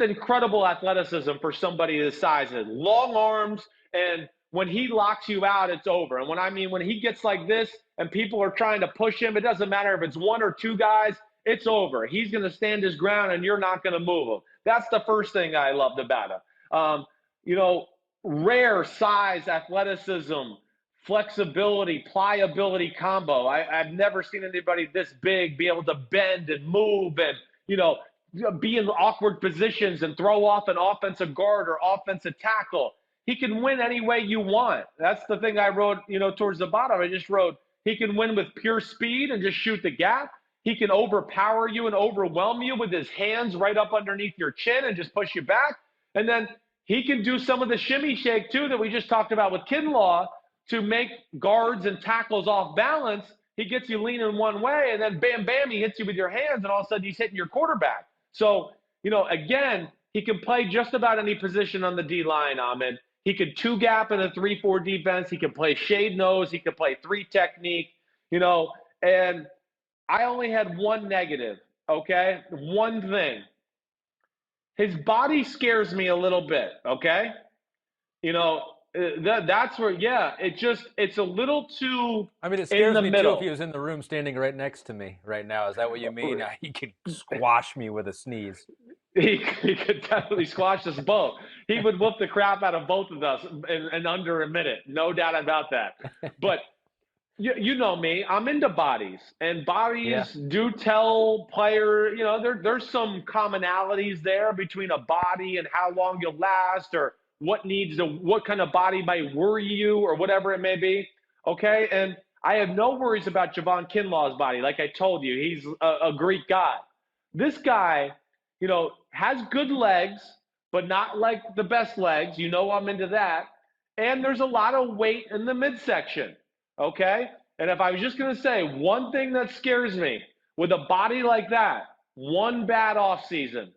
incredible athleticism for somebody his size. Long arms, and when he locks you out, it's over. And when he gets like this and people are trying to push him, it doesn't matter if it's one or two guys, it's over. He's going to stand his ground and you're not going to move him. That's the first thing I loved about him. You know, rare size, athleticism, flexibility, pliability combo. I've never seen anybody this big be able to bend and move and, be in awkward positions and throw off an offensive guard or offensive tackle. He can win any way you want. That's the thing I wrote, towards the bottom. I just wrote, he can win with pure speed and just shoot the gap. He can overpower you and overwhelm you with his hands right up underneath your chin and just push you back. And then he can do some of the shimmy shake, too, that we just talked about with Kinlaw to make guards and tackles off balance. He gets you leaning one way, and then bam, bam, he hits you with your hands, and all of a sudden he's hitting your quarterback. So, again, he can play just about any position on the D-line, Ahmed. He could two-gap in a 3-4 defense. He can play shade nose. He can play three technique, and I only had one negative, okay? One thing. His body scares me a little bit, okay? That's where, it's a little too I mean, it scares in the me middle. too if he was in the room standing right next to me right now. Is that what you mean? He could squash me with a sneeze. He could definitely squash us both. He would whoop the crap out of both of us in under a minute. No doubt about that. But you know me, I'm into bodies, and bodies do tell player, there's some commonalities there between a body and how long you'll last, or what kind of body might worry you, or whatever it may be. Okay. And I have no worries about Javon Kinlaw's body. Like I told you, he's a Greek god. This guy, has good legs, but not like the best legs. I'm into that. And there's a lot of weight in the midsection. Okay. And if I was just going to say one thing that scares me with a body like that, one bad offseason,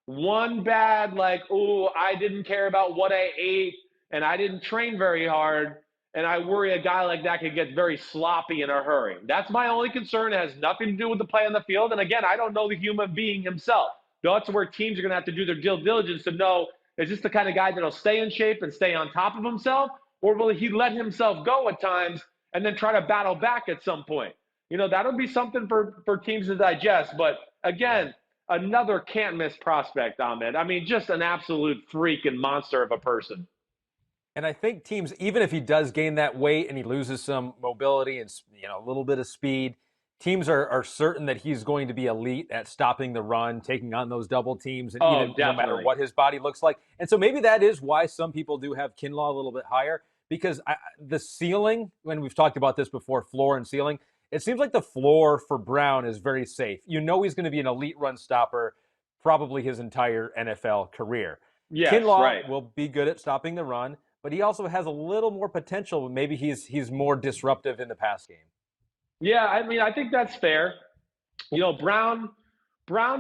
one bad, I didn't care about what I ate and I didn't train very hard, and I worry a guy like that could get very sloppy in a hurry. That's my only concern. It has nothing to do with the play on the field. And again, I don't know the human being himself. That's where teams are going to have to do their due diligence to know, is this the kind of guy that'll stay in shape and stay on top of himself, or will he let himself go at times and then try to battle back at some point? That'll be something for teams to digest. But again, another can't miss prospect, Ahmed. I mean, just an absolute freak and monster of a person. And I think teams, even if he does gain that weight and he loses some mobility and a little bit of speed, teams are certain that he's going to be elite at stopping the run, taking on those double teams, and no matter what his body looks like. And so maybe that is why some people do have Kinlaw a little bit higher, because the ceiling, when we've talked about this before, floor and ceiling, it seems like the floor for Brown is very safe. He's going to be an elite run stopper probably his entire NFL career. Yes, Kinlaw will be good at stopping the run, but he also has a little more potential. Maybe he's more disruptive in the pass game. Yeah, I mean, I think that's fair. Brown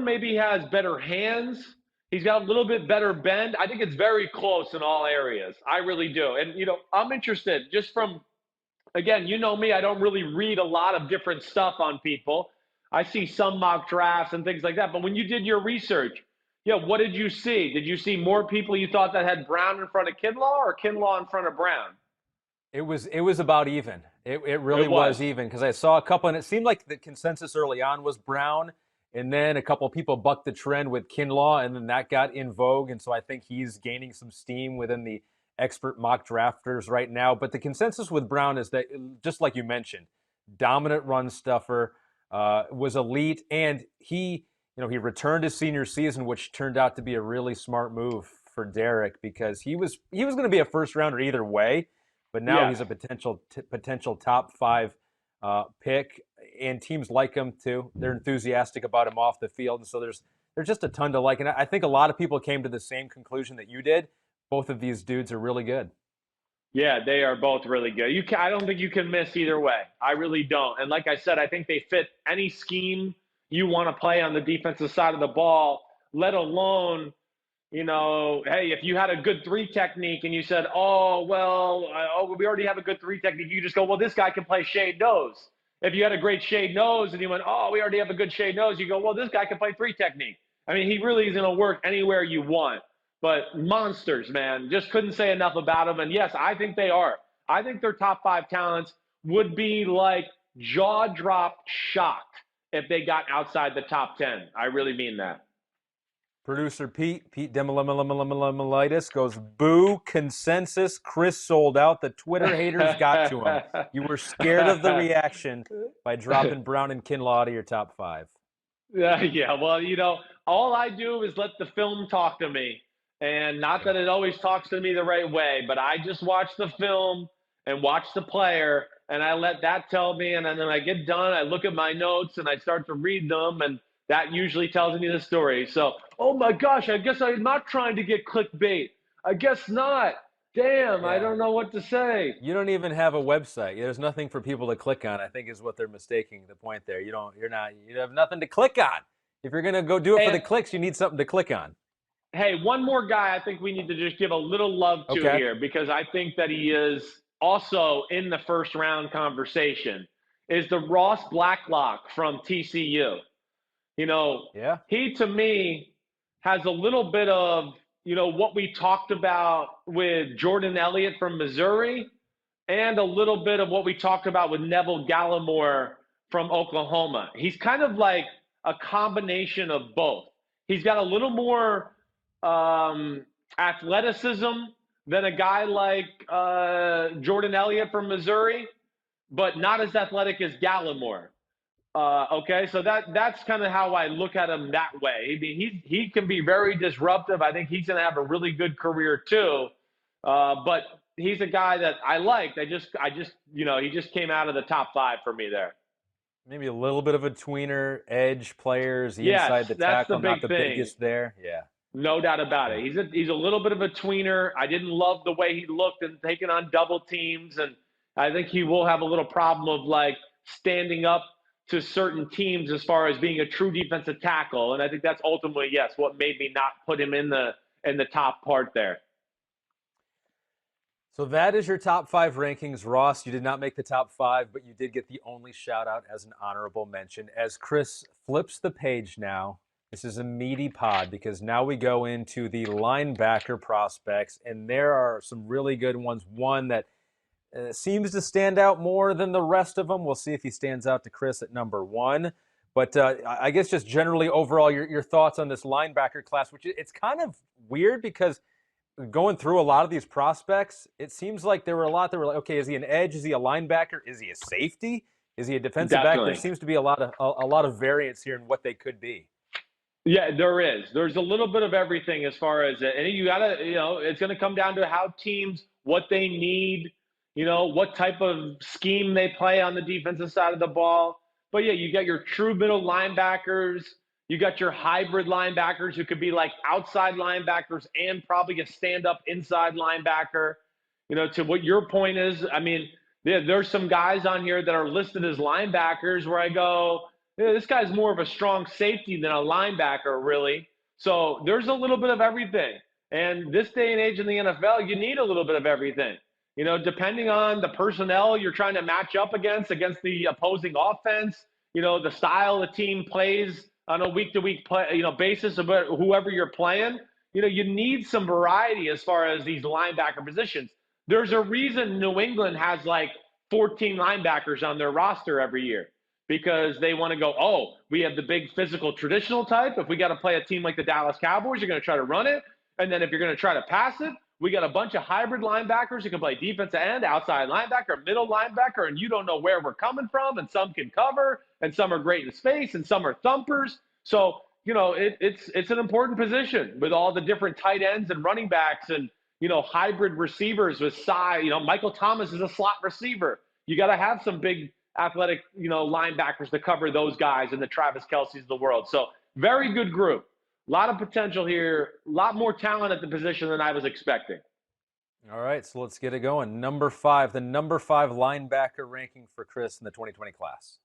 maybe has better hands. He's got a little bit better bend. I think it's very close in all areas. I really do. And, I'm interested just from, again, me, I don't really read a lot of different stuff on people. I see some mock drafts and things like that. But when you did your research, what did you see? Did you see more people you thought that had Brown in front of Kinlaw, or Kinlaw in front of Brown? It was about even. It really was even, because I saw a couple, and it seemed like the consensus early on was Brown, and then a couple of people bucked the trend with Kinlaw, and then that got in vogue, and so I think he's gaining some steam within the expert mock drafters right now. But the consensus with Brown is that, just like you mentioned, dominant run stuffer, was elite, and he returned his senior season, which turned out to be a really smart move for Derrick, because he was going to be a first rounder either way. But now he's a potential top 5 pick, and teams like him too. They're enthusiastic about him off the field, and so there's just a ton to like. And I think a lot of people came to the same conclusion that you did. Both of these dudes are really good. Yeah, they are both really good. I don't think you can miss either way. I really don't. And like I said, I think they fit any scheme you want to play on the defensive side of the ball, let alone, hey, if you had a good 3 technique and you said, we already have a good 3 technique, you just go, well, this guy can play shade nose. If you had a great shade nose and you went, we already have a good shade nose, you go, well, this guy can play 3 technique. I mean, he really is going to work anywhere you want. But monsters, man, just couldn't say enough about them. And yes, I think they are. I think their top 5 talents would be like jaw-drop shocked if they got outside the top 10. I really mean that. Producer Pete Demolitis goes, boo, consensus, Chris sold out. The Twitter haters got to him. You were scared of the reaction by dropping Brown and Kinlaw out of your top 5. Yeah, well, all I do is let the film talk to me. And not that it always talks to me the right way, but I just watch the film and watch the player, and I let that tell me. And then I get done, I look at my notes, and I start to read them, and that usually tells me the story. So, oh my gosh, I guess I'm not trying to get clickbait. I guess not. Damn, yeah. I don't know what to say. You don't even have a website. There's nothing for people to click on, I think is what they're mistaking the point there. You have nothing to click on. If you're going to go do it for the clicks, you need something to click on. Hey, one more guy I think we need to just give a little love to here, because I think that he is also in the first round conversation, is the Ross Blacklock from TCU. He to me has a little bit of, what we talked about with Jordan Elliott from Missouri, and a little bit of what we talked about with Neville Gallimore from Oklahoma. He's kind of like a combination of both. He's got a little more athleticism than a guy like Jordan Elliott from Missouri, but not as athletic as Gallimore. Okay, so that's kind of how I look at him that way. I mean, he can be very disruptive. I think he's going to have a really good career too. But he's a guy that I liked. He just came out of the top 5 for me there. Maybe a little bit of a tweener, edge players, inside the tackle, not the biggest there. Yeah. No doubt about it. He's a little bit of a tweener. I didn't love the way he looked and taking on double teams, and I think he will have a little problem of like standing up to certain teams as far as being a true defensive tackle. And I think that's ultimately, yes, what made me not put him in the top part there. So that is your top 5 rankings. Ross, you did not make the top 5, but you did get the only shout out as an honorable mention. As Chris flips the page now, this is a meaty pod, because now we go into the linebacker prospects, and there are some really good ones. One that seems to stand out more than the rest of them. We'll see if he stands out to Chris at number 1. But I guess just generally overall, your thoughts on this linebacker class, which it's kind of weird because going through a lot of these prospects, it seems like there were a lot that were like, okay, is he an edge? Is he a linebacker? Is he a safety? Is he a defensive back? There seems to be a lot of variance here in what they could be. Yeah, there is. There's a little bit of everything as far as it. And you got to, it's going to come down to how teams, what they need, what type of scheme they play on the defensive side of the ball. But, yeah, you got your true middle linebackers. You got your hybrid linebackers who could be like outside linebackers and probably a stand-up inside linebacker. To what your point is, I mean, there's some guys on here that are listed as linebackers where I go, this guy's more of a strong safety than a linebacker, really. So there's a little bit of everything. And this day and age in the NFL, you need a little bit of everything. Depending on the personnel you're trying to match up against the opposing offense, the style the team plays on a week-to-week basis of whoever you're playing, you need some variety as far as these linebacker positions. There's a reason New England has like 14 linebackers on their roster every year, because they want to go, oh, we have the big physical traditional type. If we got to play a team like the Dallas Cowboys, you're going to try to run it. And then if you're going to try to pass it, we got a bunch of hybrid linebackers who can play defensive end, outside linebacker, middle linebacker, and you don't know where we're coming from. And some can cover, and some are great in space, and some are thumpers. So, it's an important position with all the different tight ends and running backs and, hybrid receivers with size. Michael Thomas is a slot receiver. You got to have some big athletic, linebackers to cover those guys and the Travis Kelce's of the world. So very good group. A lot of potential here. A lot more talent at the position than I was expecting. All right, so let's get it going. Number 5, the number 5 linebacker ranking for Chris in the 2020 class.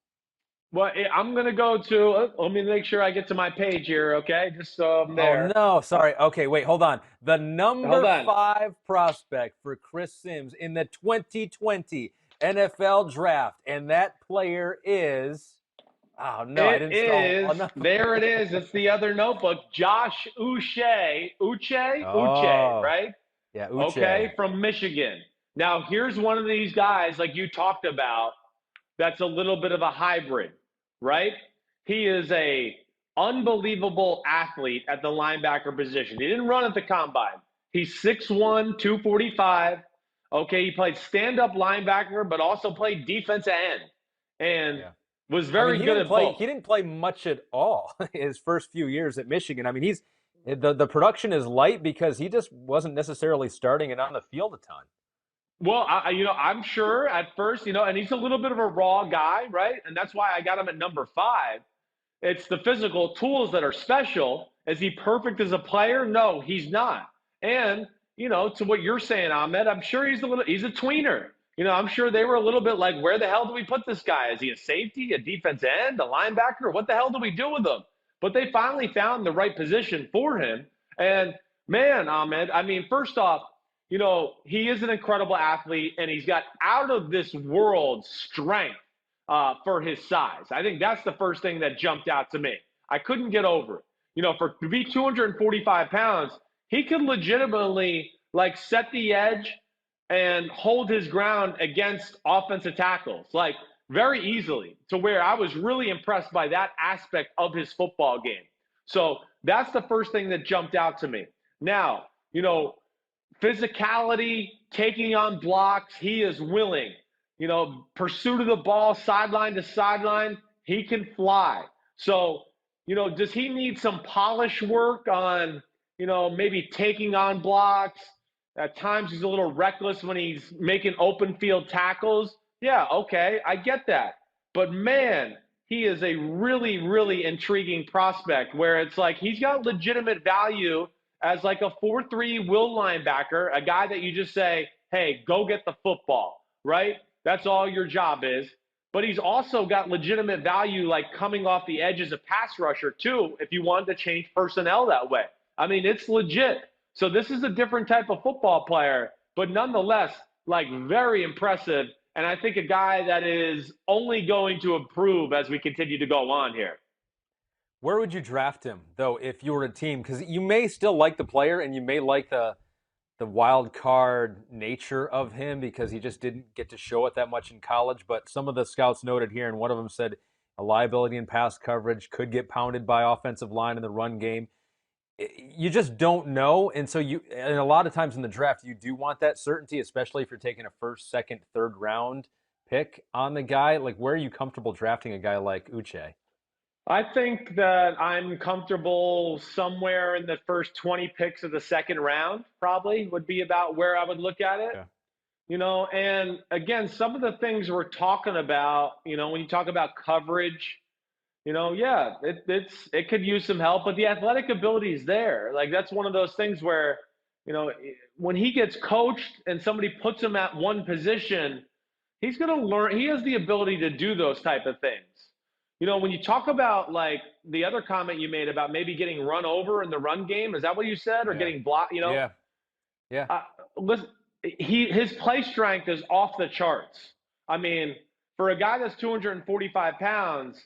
Well, I'm going to go to, let me make sure I get to my page here, okay? Just so I'm there. Oh, no, sorry. Okay, wait, hold on. The number 5 prospect for Chris Sims in the 2020 NFL draft, and that player is, oh, no, I didn't stall. There it is. It's the other notebook. Josh Uche. Uche, right? Yeah, Uche. Okay, from Michigan. Now, here's one of these guys, like you talked about, that's a little bit of a hybrid, right? He is a unbelievable athlete at the linebacker position. He didn't run at the combine. He's 6'1", 245. Okay, he played stand-up linebacker, but also played defensive end, and was very good at both. He didn't play much at all his first few years at Michigan. I mean, the production is light because he just wasn't necessarily starting and on the field a ton. Well, I'm sure at first, and he's a little bit of a raw guy, right? And that's why I got him at number 5. It's the physical tools that are special. Is he perfect as a player? No, he's not. And, to what you're saying, Ahmed, I'm sure he's a tweener. I'm sure they were a little bit like, where the hell do we put this guy? Is he a safety, a defensive end, a linebacker? What the hell do we do with him? But they finally found the right position for him. And, man, Ahmed, I mean, first off, he is an incredible athlete, and he's got out of this world strength for his size. I think that's the first thing that jumped out to me. I couldn't get over it. To be 245 pounds, he could legitimately set the edge and hold his ground against offensive tackles, very easily, to where I was really impressed by that aspect of his football game. So that's the first thing that jumped out to me. Now, physicality, taking on blocks, he is willing. Pursuit of the ball, sideline to sideline, he can fly. So, does he need some polish work on, maybe taking on blocks? At times he's a little reckless when he's making open field tackles. Yeah, okay, I get that. But, man, he is a really, really intriguing prospect where it's like he's got legitimate value as a 4-3 will linebacker, a guy that you just say, hey, go get the football, right? That's all your job is. But he's also got legitimate value coming off the edge as a pass rusher too, if you wanted to change personnel that way. I mean, it's legit. So this is a different type of football player, but nonetheless, very impressive. And I think a guy that is only going to improve as we continue to go on here. Where would you draft him, though, if you were a team? Because you may still like the player and you may like the wild card nature of him because he just didn't get to show it that much in college. But some of the scouts noted here, and one of them said a liability in pass coverage, could get pounded by offensive line in the run game. You just don't know. And so and a lot of times in the draft, you do want that certainty, especially if you're taking a first, second, third round pick on the guy. Where are you comfortable drafting a guy like Uche? I think that I'm comfortable somewhere in the first 20 picks of the second round, probably would be about where I would look at it. Yeah. And again, some of the things we're talking about, when you talk about coverage, it could use some help, but the athletic ability is there. That's one of those things where, when he gets coached and somebody puts him at one position, he's going to learn. He has the ability to do those type of things. When you talk about the other comment you made about maybe getting run over in the run game, is that what you said? Or getting blocked, Yeah. Listen, his play strength is off the charts. I mean, for a guy that's 245 pounds,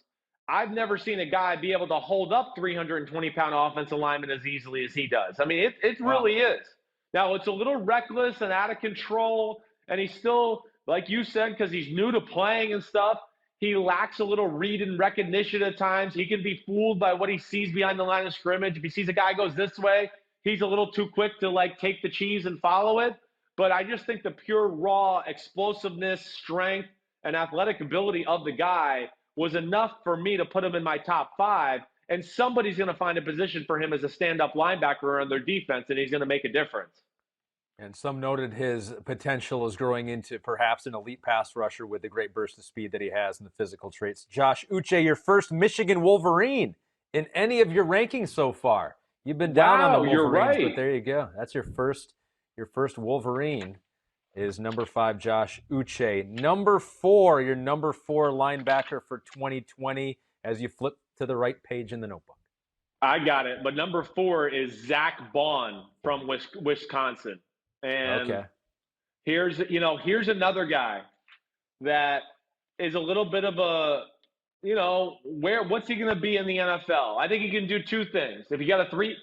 I've never seen a guy be able to hold up 320-pound offensive linemen as easily as he does. I mean, it really is. Now, it's a little reckless and out of control, and he's still, like you said, because he's new to playing and stuff, he lacks a little read and recognition at times. He can be fooled by what he sees behind the line of scrimmage. If he sees a guy goes this way, he's a little too quick to take the cheese and follow it. But I just think the pure raw explosiveness, strength, and athletic ability of the guy was enough for me to put him in my top 5. And somebody's going to find a position for him as a stand-up linebacker on their defense, and he's going to make a difference. And some noted his potential is growing into perhaps an elite pass rusher with the great burst of speed that he has and the physical traits. Josh Uche, your first Michigan Wolverine in any of your rankings so far. You've been down on the Wolverines, you're right. But there you go. That's your first Wolverine is number 5, Josh Uche. Number 4, your number 4 linebacker for 2020 as you flip to the right page in the notebook. I got it. But number 4 is Zack Baun from Wisconsin. And here's another guy that is a little bit of a, what's he going to be in the NFL? I think he can do 2 things. If you got a 3,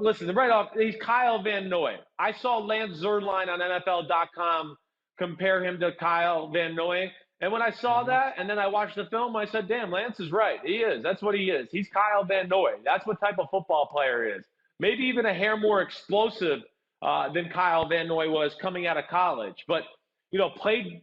listen, right off, he's Kyle Van Noy. I saw Lance Zierlein on NFL.com compare him to Kyle Van Noy, And when I saw that, and then I watched the film, I said, damn, Lance is right. He is. That's what he is. He's Kyle Van Noy. That's what type of football player he is. Maybe even a hair more explosive than Kyle Van Noy was coming out of college. But, played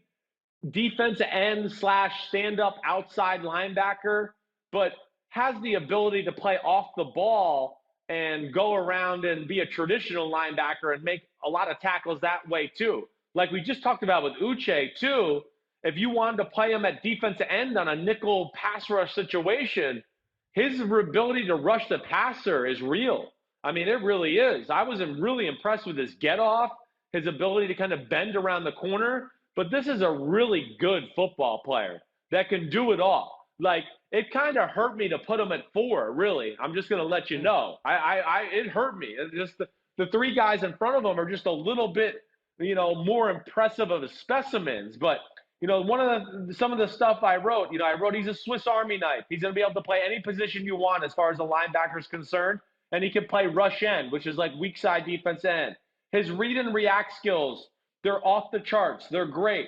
defensive end / stand-up outside linebacker, but has the ability to play off the ball and go around and be a traditional linebacker and make a lot of tackles that way too. Like we just talked about with Uche too, if you wanted to play him at defensive end on a nickel pass rush situation, his ability to rush the passer is real. I mean, it really is. I was really impressed with his get off, his ability to kind of bend around the corner. But this is a really good football player that can do it all. Like, it kind of hurt me to put him at 4, really. I'm just going to let you know. It hurt me. It just the 3 guys in front of him are just a little bit, more impressive of specimens. But, some of the stuff I wrote, I wrote he's a Swiss Army knife. He's going to be able to play any position you want as far as the linebacker is concerned. And he can play rush end, which is like weak side defense end. His read and react skills, they're off the charts. They're great.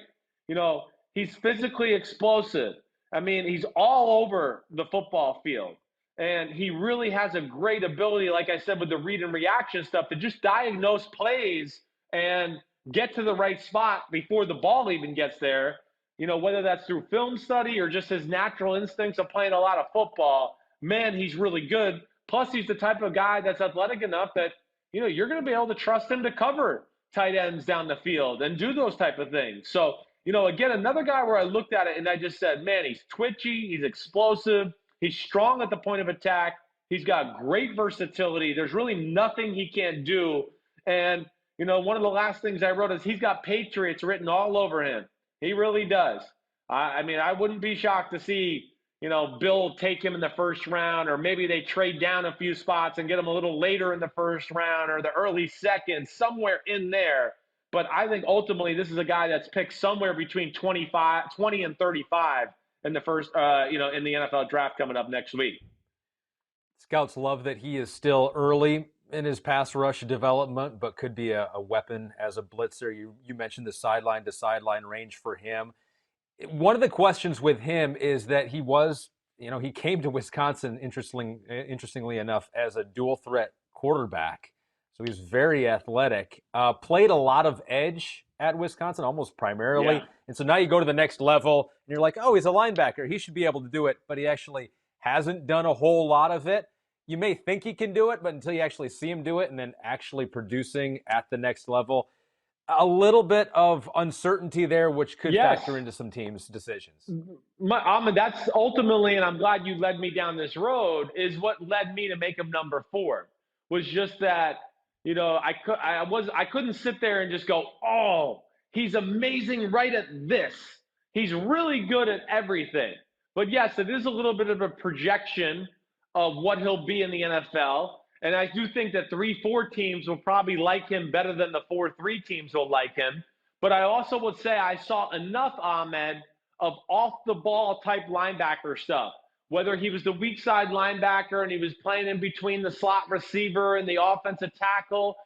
He's physically explosive. I mean, he's all over the football field. And he really has a great ability, like I said, with the read and reaction stuff, to just diagnose plays and get to the right spot before the ball even gets there. Whether that's through film study or just his natural instincts of playing a lot of football, man, he's really good. Plus, he's the type of guy that's athletic enough that, you're going to be able to trust him to cover tight ends down the field and do those type of things. So, again, another guy where I looked at it and I just said, man, he's twitchy, he's explosive, he's strong at the point of attack, he's got great versatility. There's really nothing he can't do. And, one of the last things I wrote is he's got Patriots written all over him. He really does. I mean, I wouldn't be shocked to see, Bill take him in the first round, or maybe they trade down a few spots and get him a little later in the first round or the early second, somewhere in there. But I think ultimately this is a guy that's picked somewhere between 20 and 35 in the first, in the NFL draft coming up next week. Scouts love that he is still early in his pass rush development, but could be a weapon as a blitzer. You mentioned the sideline to sideline range for him. One of the questions with him is that he was, he came to Wisconsin, interestingly enough, as a dual threat quarterback. So he's very athletic, played a lot of edge at Wisconsin, almost primarily. Yeah. And so now you go to the next level and you're like, oh, he's a linebacker. He should be able to do it, but he actually hasn't done a whole lot of it. You may think he can do it, but until you actually see him do it and then actually producing at the next level, a little bit of uncertainty there, which could factor into some teams' decisions. That's ultimately, and I'm glad you led me down this road, is what led me to make him number 4. Was just that, I couldn't sit there and just go, oh, he's amazing right at this. He's really good at everything. But yes, it is a little bit of a projection of what he'll be in the NFL. And I do think that 3-4 teams will probably like him better than the 4-3 teams will like him. But I also would say I saw enough, Ahmed, of off-the-ball type linebacker stuff. Whether he was the weak side linebacker and he was playing in between the slot receiver and the offensive tackle,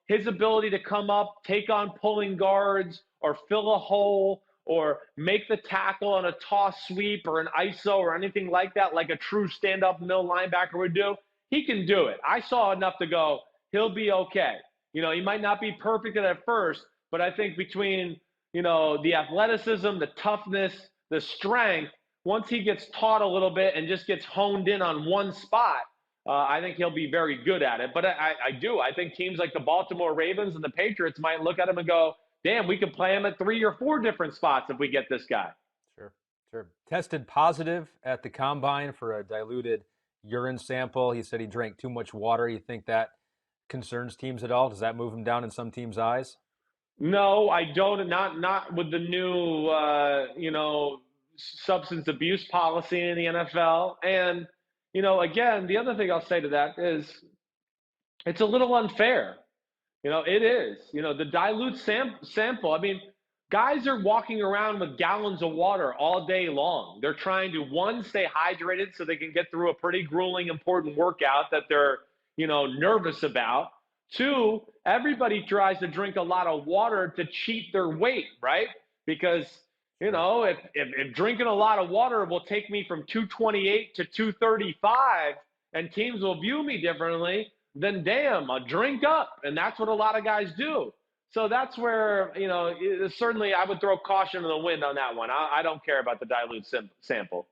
his ability to come up, take on pulling guards, or fill a hole, or make the tackle on a toss sweep or an ISO or anything like that, like a true stand-up middle linebacker would do. He can do it. I saw enough to go, he'll be okay. He might not be perfect at first, but I think between, the athleticism, the toughness, the strength, once he gets taught a little bit and just gets honed in on one spot, I think he'll be very good at it. But I think teams like the Baltimore Ravens and the Patriots might look at him and go, damn, we could play him at 3 or 4 different spots if we get this guy. Sure. Tested positive at the combine for a diluted urine sample. He said he drank too much water. You think that concerns teams at all? Does that move him down in some teams' eyes? No, I don't. Not with the new, substance abuse policy in the NFL. And, again, the other thing I'll say to that is it's a little unfair. It is. The dilute sample. I mean, guys are walking around with gallons of water all day long. They're trying to, 1, stay hydrated so they can get through a pretty grueling, important workout that they're, nervous about. 2, everybody tries to drink a lot of water to cheat their weight, right? Because, if drinking a lot of water will take me from 228 to 235 and teams will view me differently, then damn, I'll drink up. And that's what a lot of guys do. So that's where, certainly I would throw caution to the wind on that one. I don't care about the dilute sample.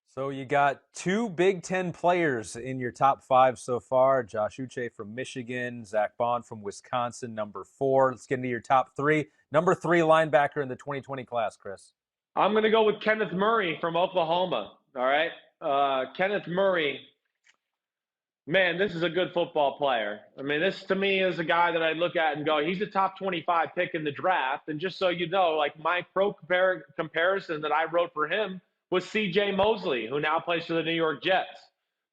So you got two Big Ten players in your top 5 so far. Josh Uche from Michigan, Zack Baun from Wisconsin, number 4. Let's get into your top 3. Number 3 linebacker in the 2020 class, Chris. I'm going to go with Kenneth Murray from Oklahoma. All right. Kenneth Murray, man, this is a good football player. I mean, this to me is a guy that I look at and go, he's a top 25 pick in the draft. And just so you know, like my pro comparison that I wrote for him was C.J. Mosley, who now plays for the New York Jets.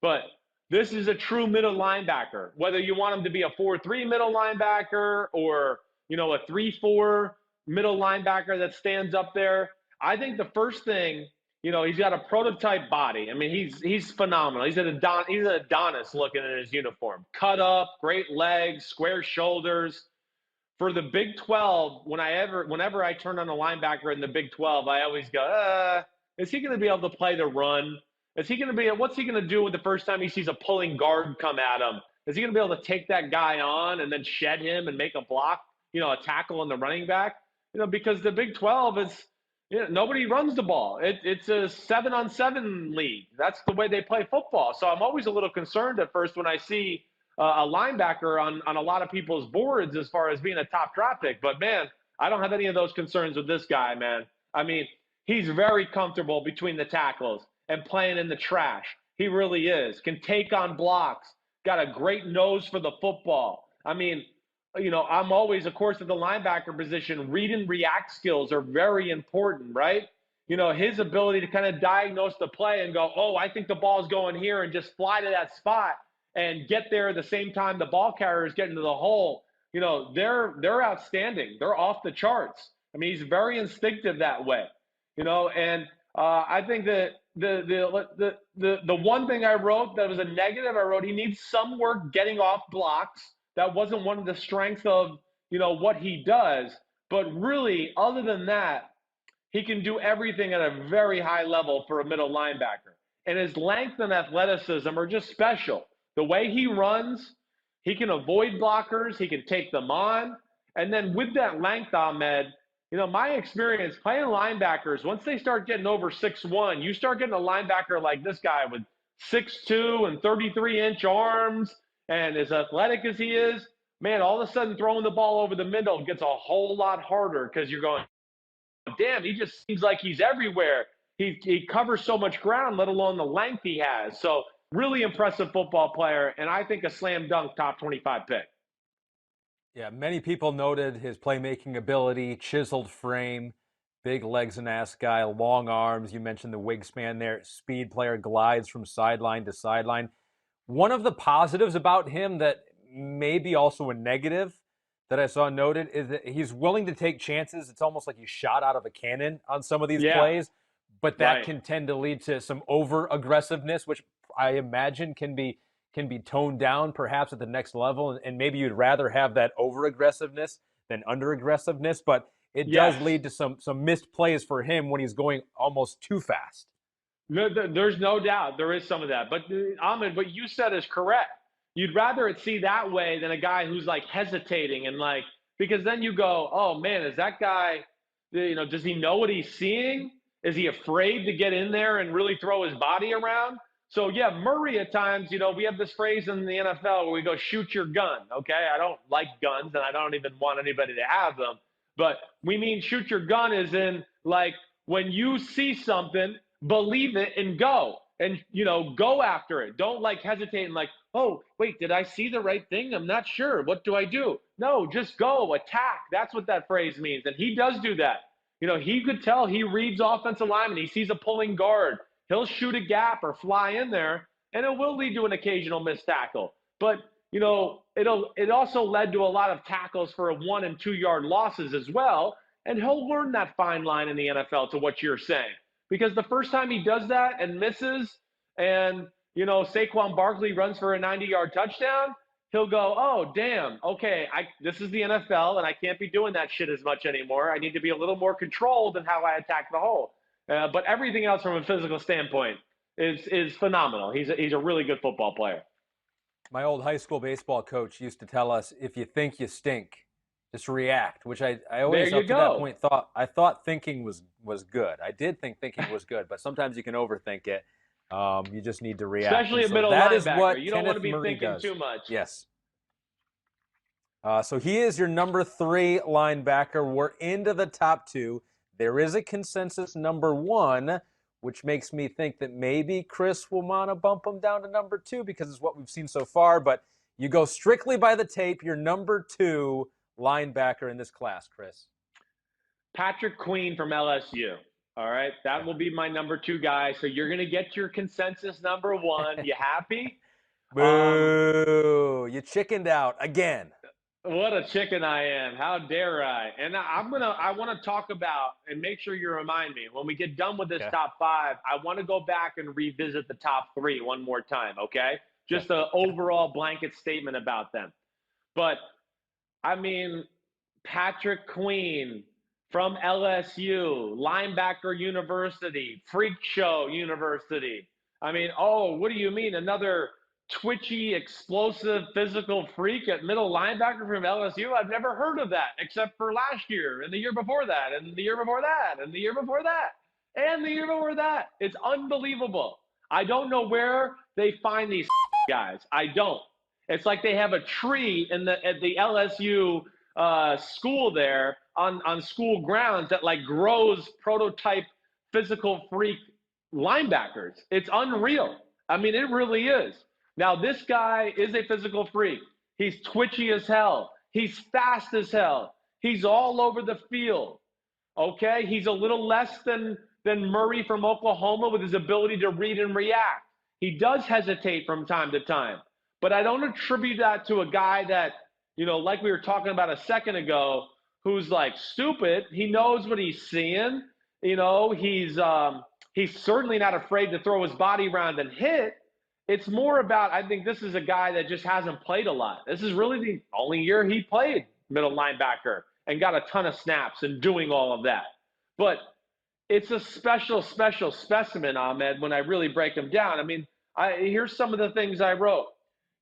But this is a true middle linebacker. Whether you want him to be a 4-3 middle linebacker or, a 3-4 middle linebacker that stands up there, I think the first thing, he's got a prototype body. I mean, he's phenomenal. He's an Adonis looking in his uniform. Cut up, great legs, square shoulders. For the Big 12, whenever I turn on a linebacker in the Big 12, I always go, is he going to be able to play the run? What's he going to do with the first time he sees a pulling guard come at him? Is he going to be able to take that guy on and then shed him and make a block, a tackle on the running back? Because the Big 12 is, nobody runs the ball. It's a 7-on-7 league. That's the way they play football. So I'm always a little concerned at first when I see a linebacker on a lot of people's boards as far as being a top draft pick. But, man, I don't have any of those concerns with this guy, man. I mean, he's very comfortable between the tackles and playing in the trash. He really is. Can take on blocks. Got a great nose for the football. I mean, I'm always, of course, at the linebacker position, read and react skills are very important, right? His ability to kind of diagnose the play and go, oh, I think the ball's going here, and just fly to that spot and get there at the same time the ball carrier is getting to the hole. They're outstanding. They're off the charts. I mean, he's very instinctive that way. And I think that the one thing I wrote that was a negative, I wrote he needs some work getting off blocks. That wasn't one of the strengths of, what he does. But really, other than that, he can do everything at a very high level for a middle linebacker. And his length and athleticism are just special. The way he runs, he can avoid blockers. He can take them on. And then with that length, Ahmed, my experience playing linebackers, once they start getting over 6'1", you start getting a linebacker like this guy with 6'2" and 33-inch arms and as athletic as he is, man, all of a sudden throwing the ball over the middle gets a whole lot harder because you're going, damn, he just seems like he's everywhere. He covers so much ground, let alone the length he has. So really impressive football player, and I think a slam dunk top 25 pick. Yeah, many people noted his playmaking ability, chiseled frame, big legs and ass guy, long arms. You mentioned the wingspan there. Speed player, glides from sideline to sideline. One of the positives about him that may be also a negative that I saw noted is that he's willing to take chances. It's almost like he's shot out of a cannon on some of these plays, but that can tend to lead to some over-aggressiveness, which I imagine can be toned down perhaps at the next level, and maybe you'd rather have that over-aggressiveness than under-aggressiveness, but it does lead to some missed plays for him when he's going almost too fast. There's no doubt there is some of that. But, Ahmed, what you said is correct. You'd rather it see that way than a guy who's, like, hesitating and, like, because then you go, oh, man, is that guy, does he know what he's seeing? Is he afraid to get in there and really throw his body around? So, yeah, Murray at times, we have this phrase in the NFL where we go, shoot your gun, okay? I don't like guns, and I don't even want anybody to have them. But we mean shoot your gun as in, like, when you see something, believe it and go. And, go after it. Don't, like, hesitate and, like, oh, wait, did I see the right thing? I'm not sure. What do I do? No, just go, attack. That's what that phrase means. And he does do that. He could tell he reads offensive linemen. He sees a pulling guard. He'll shoot a gap or fly in there, and it will lead to an occasional missed tackle. But, it also led to a lot of tackles for 1- and 2-yard losses as well, and he'll learn that fine line in the NFL to what you're saying. Because the first time he does that and misses and, Saquon Barkley runs for a 90-yard touchdown, he'll go, oh, damn, okay, this is the NFL, and I can't be doing that shit as much anymore. I need to be a little more controlled in how I attack the hole. But everything else from a physical standpoint is phenomenal. He's a really good football player. My old high school baseball coach used to tell us, if you think you stink, just react, which I always up to that point thought thinking was good. I did think thinking was good, but sometimes you can overthink it. You just need to react. Especially a middle linebacker. That is what you don't want to be thinking too much. Yes. So he is your number 3 linebacker. We're into the top 2. There is a consensus number 1, which makes me think that maybe Chris will want to bump him down to number 2 because it's what we've seen so far. But you go strictly by the tape. Your number 2 linebacker in this class, Chris. Patrick Queen from LSU. All right, that will be my number 2 guy. So you're going to get your consensus number 1. You happy? Boo! You chickened out again. What a chicken I am. How dare I? And I want to talk about, and make sure you remind me, when we get done with this top 5, I want to go back and revisit the top 3 one more time, okay? Just an overall blanket statement about them. But, I mean, Patrick Queen from LSU, Linebacker University, Freak Show University. I mean, oh, what do you mean? Another twitchy, explosive, physical freak at middle linebacker from LSU? I've never heard of that except for last year and the year before that and the year before that and the year before that and the year before that. It's unbelievable. I don't know where they find these guys. I don't. It's like they have a tree at the LSU school there on school grounds that like grows prototype physical freak linebackers. It's unreal. I mean, it really is. Now, this guy is a physical freak. He's twitchy as hell. He's fast as hell. He's all over the field. Okay? He's a little less than Murray from Oklahoma with his ability to read and react. He does hesitate from time to time. But I don't attribute that to a guy that, you know, like we were talking about a second ago, who's like stupid. He knows what he's seeing. You know, he's certainly not afraid to throw his body around and hit. It's more about, I think this is a guy that just hasn't played a lot. This is really the only year he played middle linebacker and got a ton of snaps and doing all of that. But it's a special specimen, Ahmed, when I really break him down. I mean, here's some of the things I wrote.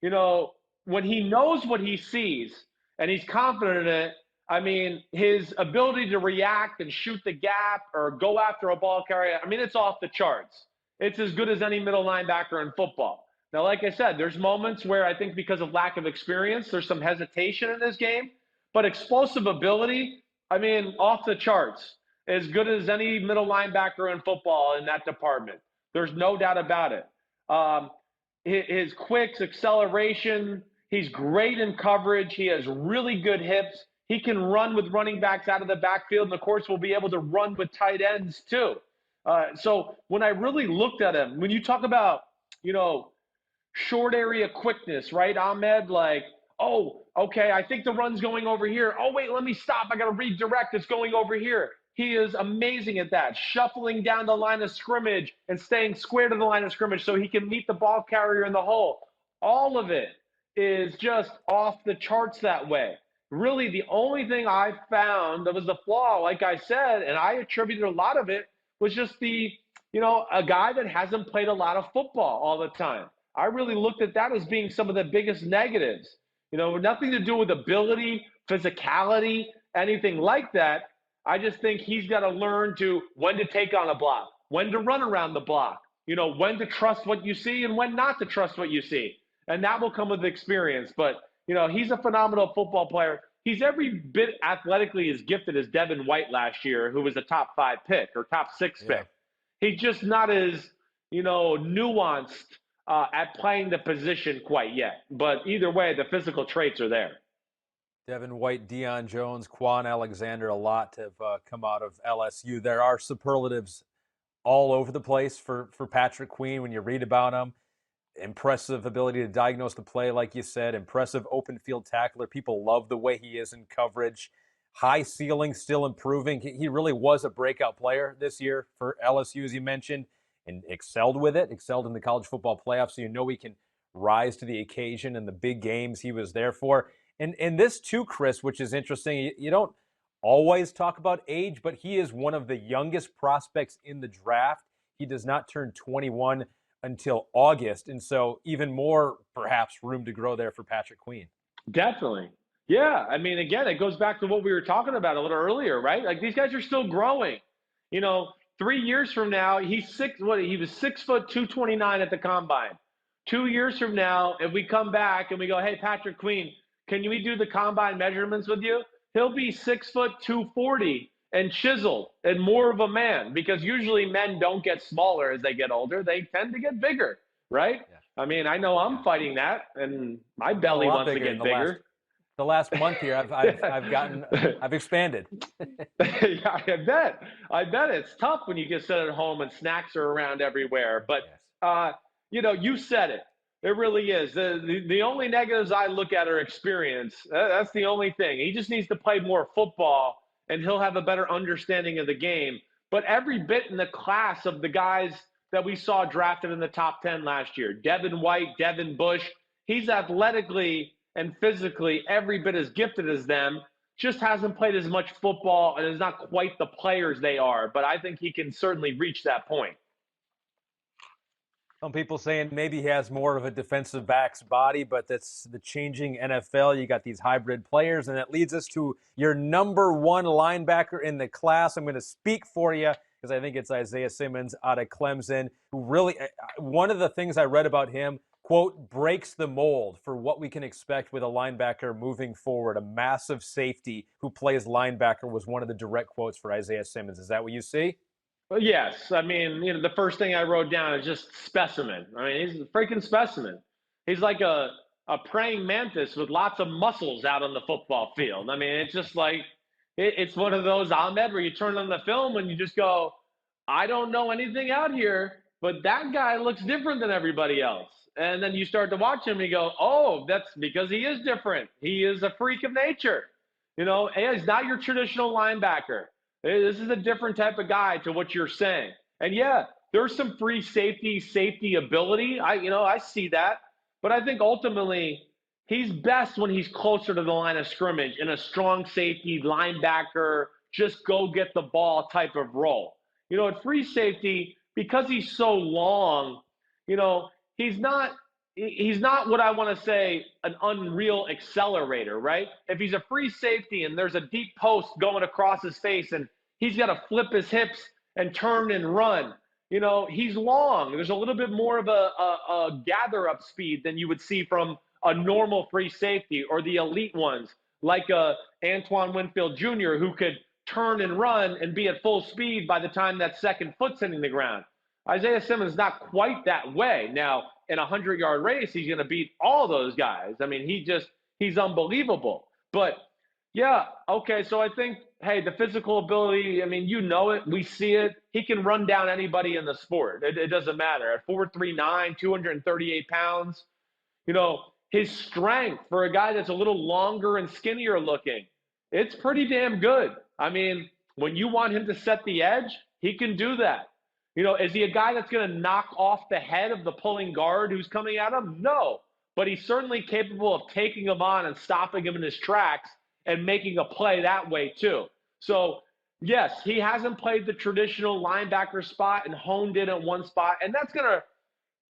You know, when he knows what he sees and he's confident in it, I mean, his ability to react and shoot the gap or go after a ball carrier, I mean, it's off the charts. It's as good as any middle linebacker in football. Now, like I said, there's moments where I think because of lack of experience, there's some hesitation in this game. But explosive ability, I mean, off the charts. As good as any middle linebacker in football in that department. There's no doubt about it. His quicks, acceleration, he's great in coverage. He has really good hips. He can run with running backs out of the backfield, and of course will be able to run with tight ends too. So when I really looked at him, when you talk about, you know, short area quickness, right, Ahmed? Like, oh, okay, I think the run's going over here. Oh, wait, let me stop. I got to redirect. It's going over here. He is amazing at that, shuffling down the line of scrimmage and staying square to the line of scrimmage so he can meet the ball carrier in the hole. All of it is just off the charts that way. Really, the only thing I found that was the flaw, like I said, and I attributed a lot of it, was just a guy that hasn't played a lot of football all the time. I really looked at that as being some of the biggest negatives. You know, nothing to do with ability, physicality, anything like that. I just think he's got to learn when to take on a block, when to run around the block, you know, when to trust what you see and when not to trust what you see. And that will come with experience. But, you know, he's a phenomenal football player. He's every bit athletically as gifted as Devin White last year, who was a top 5 pick or top 6 pick. He's just not as, you know, nuanced at playing the position quite yet. But either way, the physical traits are there. Devin White, Deion Jones, Quan Alexander, a lot have come out of LSU. There are superlatives all over the place for Patrick Queen when you read about him. Impressive ability to diagnose the play, like you said. Impressive open field tackler. People love the way he is in coverage. High ceiling, still improving. He really was a breakout player this year for LSU, as you mentioned, and excelled with it. Excelled in the college football playoffs, so you know he can rise to the occasion in the big games he was there for. And this too, Chris, which is interesting, you don't always talk about age, but he is one of the youngest prospects in the draft. He does not turn 21 until August, and so even more perhaps room to grow there for Patrick Queen. Definitely. Yeah. I mean, again, it goes back to what we were talking about a little earlier, right? Like these guys are still growing. 3 years from now, he's he was 6', 229 at the combine. 2 years from now, if we come back and we go, hey, Patrick Queen, can we do the combine measurements with you? He'll be 6', 240 and chiseled and more of a man, because usually men don't get smaller as they get older. They tend to get bigger, right? Yeah. I mean, I know I'm fighting that, and my belly wants to get bigger. The last month here, I've expanded. Yeah, I bet it's tough when you get sit at home and snacks are around everywhere. But you said it. It really is. The only negatives I look at are experience. That's the only thing. He just needs to play more football, and he'll have a better understanding of the game. But every bit in the class of the guys that we saw drafted in the top 10 last year, Devin White, Devin Bush, he's athletically and physically every bit as gifted as them, just hasn't played as much football and is not quite the players they are. But I think he can certainly reach that point. Some people saying maybe he has more of a defensive back's body, but that's the changing NFL. You got these hybrid players, and that leads us to your number one linebacker in the class. I'm going to speak for you because I think it's Isaiah Simmons out of Clemson, who really, one of the things I read about him, quote, breaks the mold for what we can expect with a linebacker moving forward. A massive safety who plays linebacker was one of the direct quotes for Isaiah Simmons. Is that what you see? Well, yes. I mean, the first thing I wrote down is just specimen. I mean, he's a freaking specimen. He's like a praying mantis with lots of muscles out on the football field. I mean, it's just like, it's one of those, Ahmed, where you turn on the film and you just go, I don't know anything out here, but that guy looks different than everybody else. And then you start to watch him and you go, oh, that's because he is different. He is a freak of nature. He's not your traditional linebacker. This is a different type of guy to what you're saying. And yeah, there's some free safety ability. I see that. But I think ultimately he's best when he's closer to the line of scrimmage in a strong safety linebacker, just go get the ball type of role. At free safety, because he's so long, he's not what I want to say an unreal accelerator, right? If he's a free safety and there's a deep post going across his face and he's got to flip his hips and turn and run, he's long. There's a little bit more of a gather up speed than you would see from a normal free safety or the elite ones like Antoine Winfield Jr., who could turn and run and be at full speed by the time that second foot's hitting the ground. Isaiah Simmons is not quite that way. Now, in a 100-yard race, he's going to beat all those guys. I mean, he's unbelievable. But, yeah, okay, so I think, hey, the physical ability, I mean, it. We see it. He can run down anybody in the sport. It doesnn't matter. At 4'3", 238 pounds, his strength for a guy that's a little longer and skinnier looking, it's pretty damn good. I mean, when you want him to set the edge, he can do that. Is he a guy that's going to knock off the head of the pulling guard who's coming at him? No, but he's certainly capable of taking him on and stopping him in his tracks and making a play that way too. So, yes, he hasn't played the traditional linebacker spot and honed in at one spot, and that's going to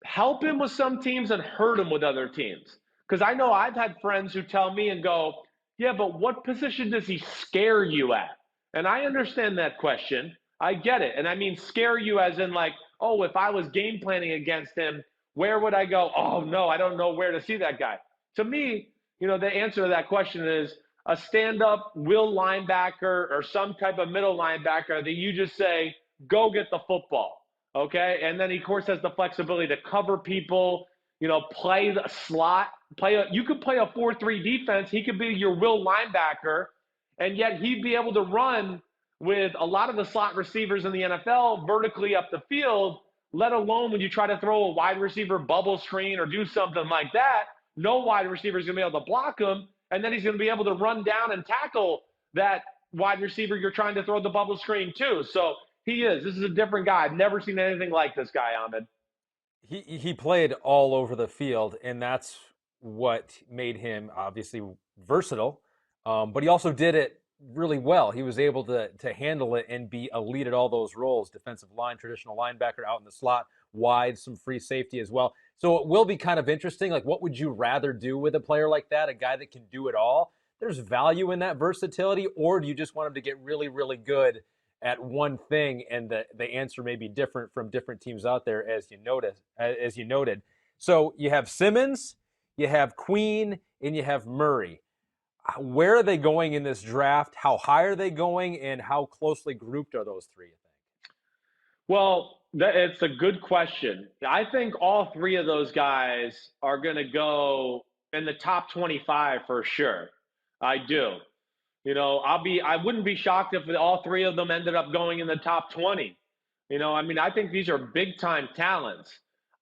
help him with some teams and hurt him with other teams. Because I know I've had friends who tell me and go, yeah, but what position does he scare you at? And I understand that question. I get it. And I mean scare you as in like, oh, if I was game planning against him, where would I go? Oh, no, I don't know where to see that guy. To me, the answer to that question is a stand-up will linebacker or some type of middle linebacker that you just say, go get the football, okay? And then he, of course, has the flexibility to cover people, play the slot. You could play a 4-3 defense. He could be your will linebacker, and yet he'd be able to run with a lot of the slot receivers in the NFL vertically up the field, let alone when you try to throw a wide receiver bubble screen or do something like that. No wide receiver is going to be able to block him, and then he's going to be able to run down and tackle that wide receiver you're trying to throw the bubble screen to. So he is. This is a different guy. I've never seen anything like this guy, Ahmed. He played all over the field, and that's what made him obviously versatile. But he also did it really well. He was able to handle it and be elite at all those roles: defensive line, traditional linebacker, out in the slot, wide, some free safety as well. So it will be kind of interesting. Like, what would you rather do with a player like that, a guy that can do it all? There's value in that versatility, or do you just want him to get really, really good at one thing, and the answer may be different from different teams out there, as you noted. So you have Simmons, you have Queen, and you have Murray. Where are they going in this draft? How high are they going, and how closely grouped are those three, you think? Well, it's a good question. I think all three of those guys are going to go in the top 25 for sure. I do. I wouldn't be shocked if all three of them ended up going in the top 20. I think these are big time talents.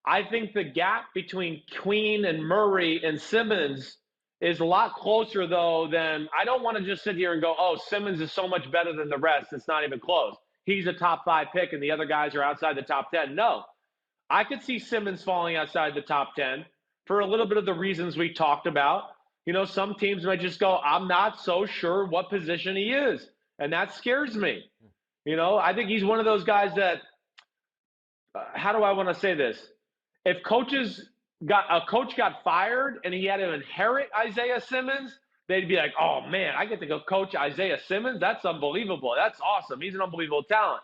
I think the gap between Queen and Murray and Simmons is a lot closer, though, than I don't want to just sit here and go, oh, Simmons is so much better than the rest. It's not even close. He's a top 5 pick and the other guys are outside the top 10. No, I could see Simmons falling outside the top 10 for a little bit of the reasons we talked about. Some teams might just go, I'm not so sure what position he is. And that scares me. I think he's one of those guys that, how do I want to say this? If a coach got fired and he had to inherit Isaiah Simmons, they'd be like, oh man, I get to go coach Isaiah Simmons? That's unbelievable. That's awesome. He's an unbelievable talent.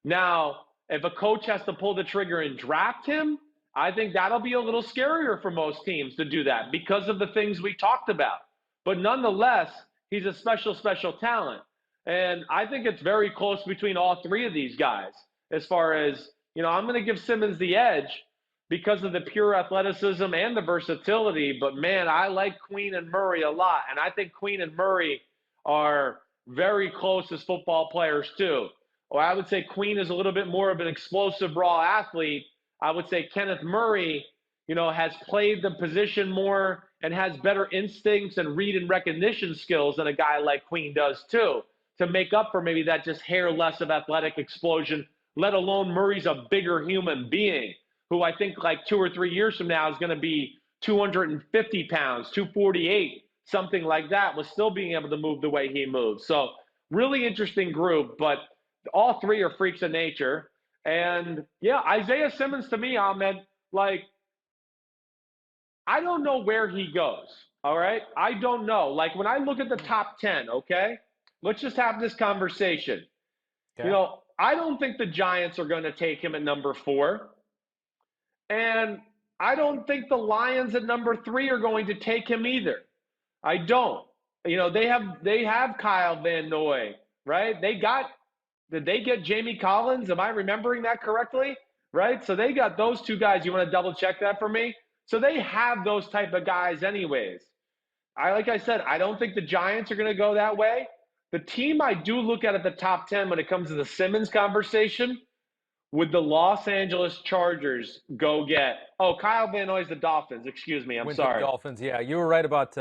Now, if a coach has to pull the trigger and draft him, I think that'll be a little scarier for most teams to do that because of the things we talked about. But nonetheless, he's a special, special talent. And I think it's very close between all three of these guys as far as, I'm going to give Simmons the edge because of the pure athleticism and the versatility. But, man, I like Queen and Murray a lot. And I think Queen and Murray are very close as football players too. Or I would say Queen is a little bit more of an explosive, raw athlete. I would say Kenneth Murray, has played the position more and has better instincts and read and recognition skills than a guy like Queen does too, to make up for maybe that just hair less of athletic explosion, let alone Murray's a bigger human being who I think like 2 or 3 years from now is going to be 250 pounds, 248, something like that, with still being able to move the way he moves. So really interesting group, but all three are freaks of nature. And yeah, Isaiah Simmons to me, Ahmed, like, I don't know where he goes. All right. I don't know. Like when I look at the top 10, okay, let's just have this conversation. Okay. I don't think the Giants are going to take him at number 4. And I don't think the Lions at number 3 are going to take him either. I don't. They have Kyle Van Noy, right? Did they get Jamie Collins? Am I remembering that correctly? Right? So they got those 2 guys. You want to double check that for me? So they have those type of guys anyways. Like I said, I don't think the Giants are going to go that way. The team I do look at the top 10 when it comes to the Simmons conversation would the Los Angeles Chargers go get? Oh, Kyle Van Noy's the Dolphins. Excuse me. I'm sorry. The Dolphins. Yeah, you were right about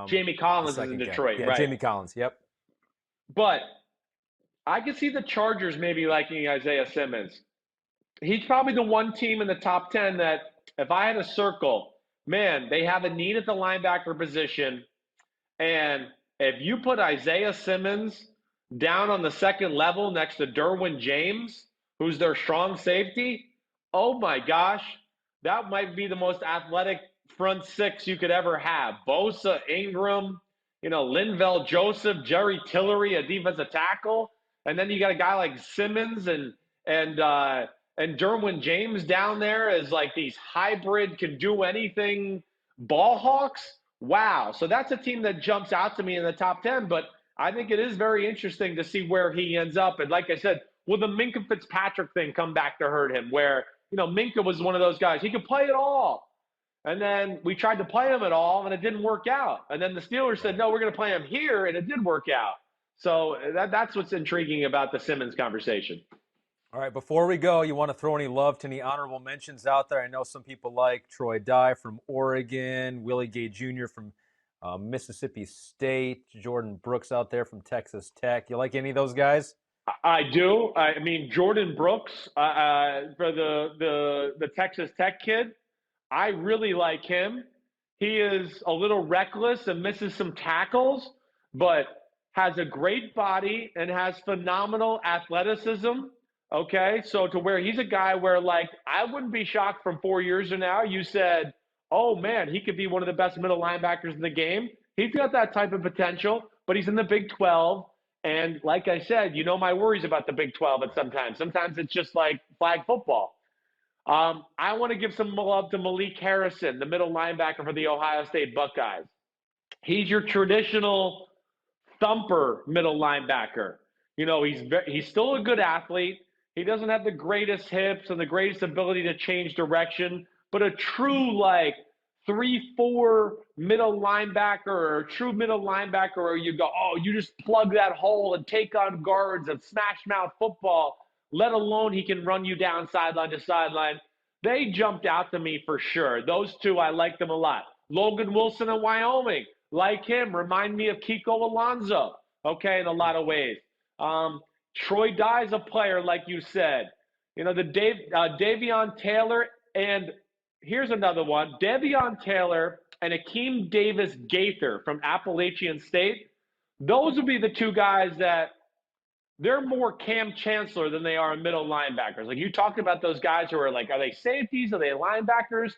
Jamie Collins is in Detroit. Yeah, right? Jamie Collins. Yep. But I could see the Chargers maybe liking Isaiah Simmons. He's probably the one team in the top 10 that if I had a circle, man, they have a need at the linebacker position. And if you put Isaiah Simmons down on the second level next to Derwin James, who's their strong safety, oh my gosh, that might be the most athletic front 6 you could ever have. Bosa, Ingram, Linval Joseph, Jerry Tillery, a defensive tackle. And then you got a guy like Simmons and Derwin James down there as like these hybrid can do anything ball hawks. Wow. So that's a team that jumps out to me in the top 10, but I think it is very interesting to see where he ends up. And like I said, will the Minka Fitzpatrick thing come back to hurt him where, Minka was one of those guys. He could play it all. And then we tried to play him at all and it didn't work out. And then the Steelers said, no, we're going to play him here. And it did work out. So that's what's intriguing about the Simmons conversation. All right, before we go, you want to throw any love to any honorable mentions out there? I know some people like Troy Dye from Oregon, Willie Gay Jr. from Mississippi State, Jordan Brooks out there from Texas Tech. You like any of those guys? I do. I mean, Jordyn Brooks for the Texas Tech kid, I really like him. He is a little reckless and misses some tackles, but has a great body and has phenomenal athleticism. Okay, so to where he's a guy where, like, I wouldn't be shocked from 4 years from now you said, oh man, he could be one of the best middle linebackers in the game. He's got that type of potential, but he's in the Big 12. And like I said, you know my worries about the Big 12 at sometimes. Sometimes it's just like flag football. I want to give some love to Malik Harrison, the middle linebacker for the Ohio State Buckeyes. He's your traditional thumper middle linebacker. You know, he's still a good athlete. He doesn't have the greatest hips and the greatest ability to change direction, but a true, like, 3-4 middle linebacker, or a true middle linebacker where you go, oh, you just plug that hole and take on guards and smash mouth football, let alone he can run you down sideline to sideline. They jumped out to me for sure. Those two, I like them a lot. Logan Wilson in Wyoming, like him, remind me of Kiko Alonso, okay, in a lot of ways. Troy Dye's a player, like you said. You know, the Davion Taylor, and here's another one, Davion Taylor and Akeem Davis-Gaither from Appalachian State. Those would be the two guys that they're more Cam Chancellor than they are middle linebackers. Like, you talked about those guys who are like, are they safeties? Are they linebackers?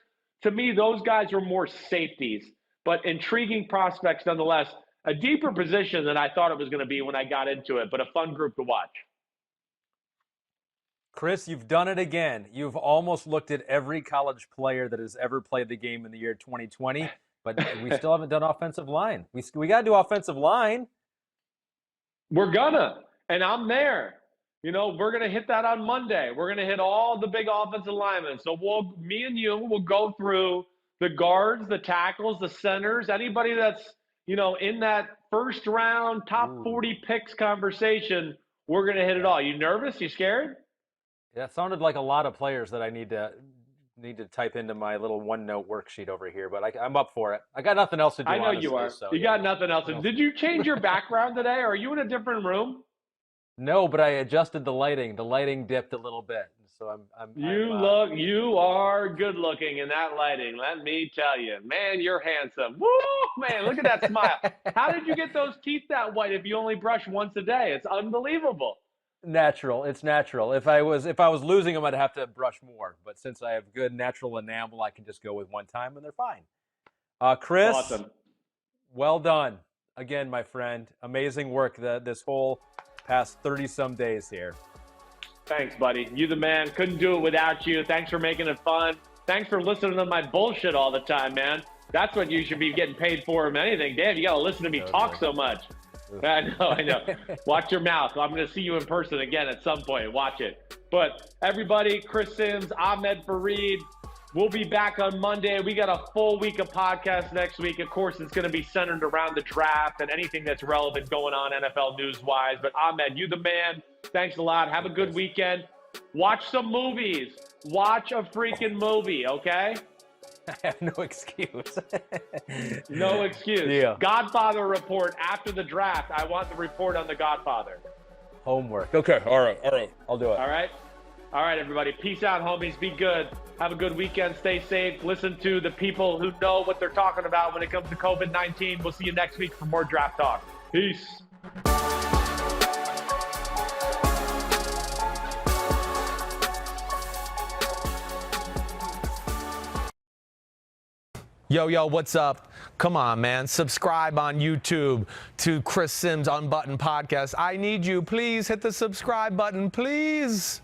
To me, those guys are more safeties, but intriguing prospects nonetheless. A deeper position than I thought it was going to be when I got into it, but a fun group to watch. Chris, you've done it again. You've almost looked at every college player that has ever played the game in the year 2020, but we still haven't done offensive line. We got to do offensive line. We're gonna, and I'm there. You know, we're going to hit that on Monday. We're going to hit all the big offensive linemen. So me and you will go through the guards, the tackles, the centers, anybody that's, you know, in that first round, top 40 picks conversation. We're going to hit it all. You nervous? You scared? Yeah, it sounded like a lot of players that I need to type into my little OneNote worksheet over here, but I'm up for it. I got nothing else to do. I know honestly, you are. So, you got nothing else. Did you change your background today? Or are you in a different room? No, but I adjusted the lighting. The lighting dipped a little bit, so You are good looking in that lighting. Let me tell you, man, you're handsome. Woo, man, look at that smile. How did you get those teeth that white if you only brush once a day? It's unbelievable. Natural. It's natural. If I was losing them, I'd have to brush more. But since I have good natural enamel, I can just go with one time and they're fine. Chris, awesome. Well done again, my friend. Amazing work this whole past 30-some days here. Thanks, buddy. You the man. Couldn't do it without you. Thanks for making it fun. Thanks for listening to my bullshit all the time, man. That's what you should be getting paid for than anything. Damn, you got to listen to me talk so much. I know. Watch your mouth. I'm going to see you in person again at some point. Watch it. But everybody, Chris Sims, Ahmed Fareed, we'll be back on Monday. We got a full week of podcasts next week. Of course, it's going to be centered around the draft and anything that's relevant going on NFL news-wise. But Ahmed, you the man. Thanks a lot. Have a good weekend. Watch some movies. Watch a freaking movie, okay? I have no excuse. No excuse. Yeah. Godfather report after the draft. I want the report on the Godfather. Homework. Okay. All right. I'll do it. All right, everybody. Peace out, homies. Be good. Have a good weekend. Stay safe. Listen to the people who know what they're talking about when it comes to COVID-19. We'll see you next week for more draft talk. Peace. Yo, what's up? Come on, man. Subscribe on YouTube to Chris Sims Unbuttoned Podcast. I need you. Please hit the subscribe button, please.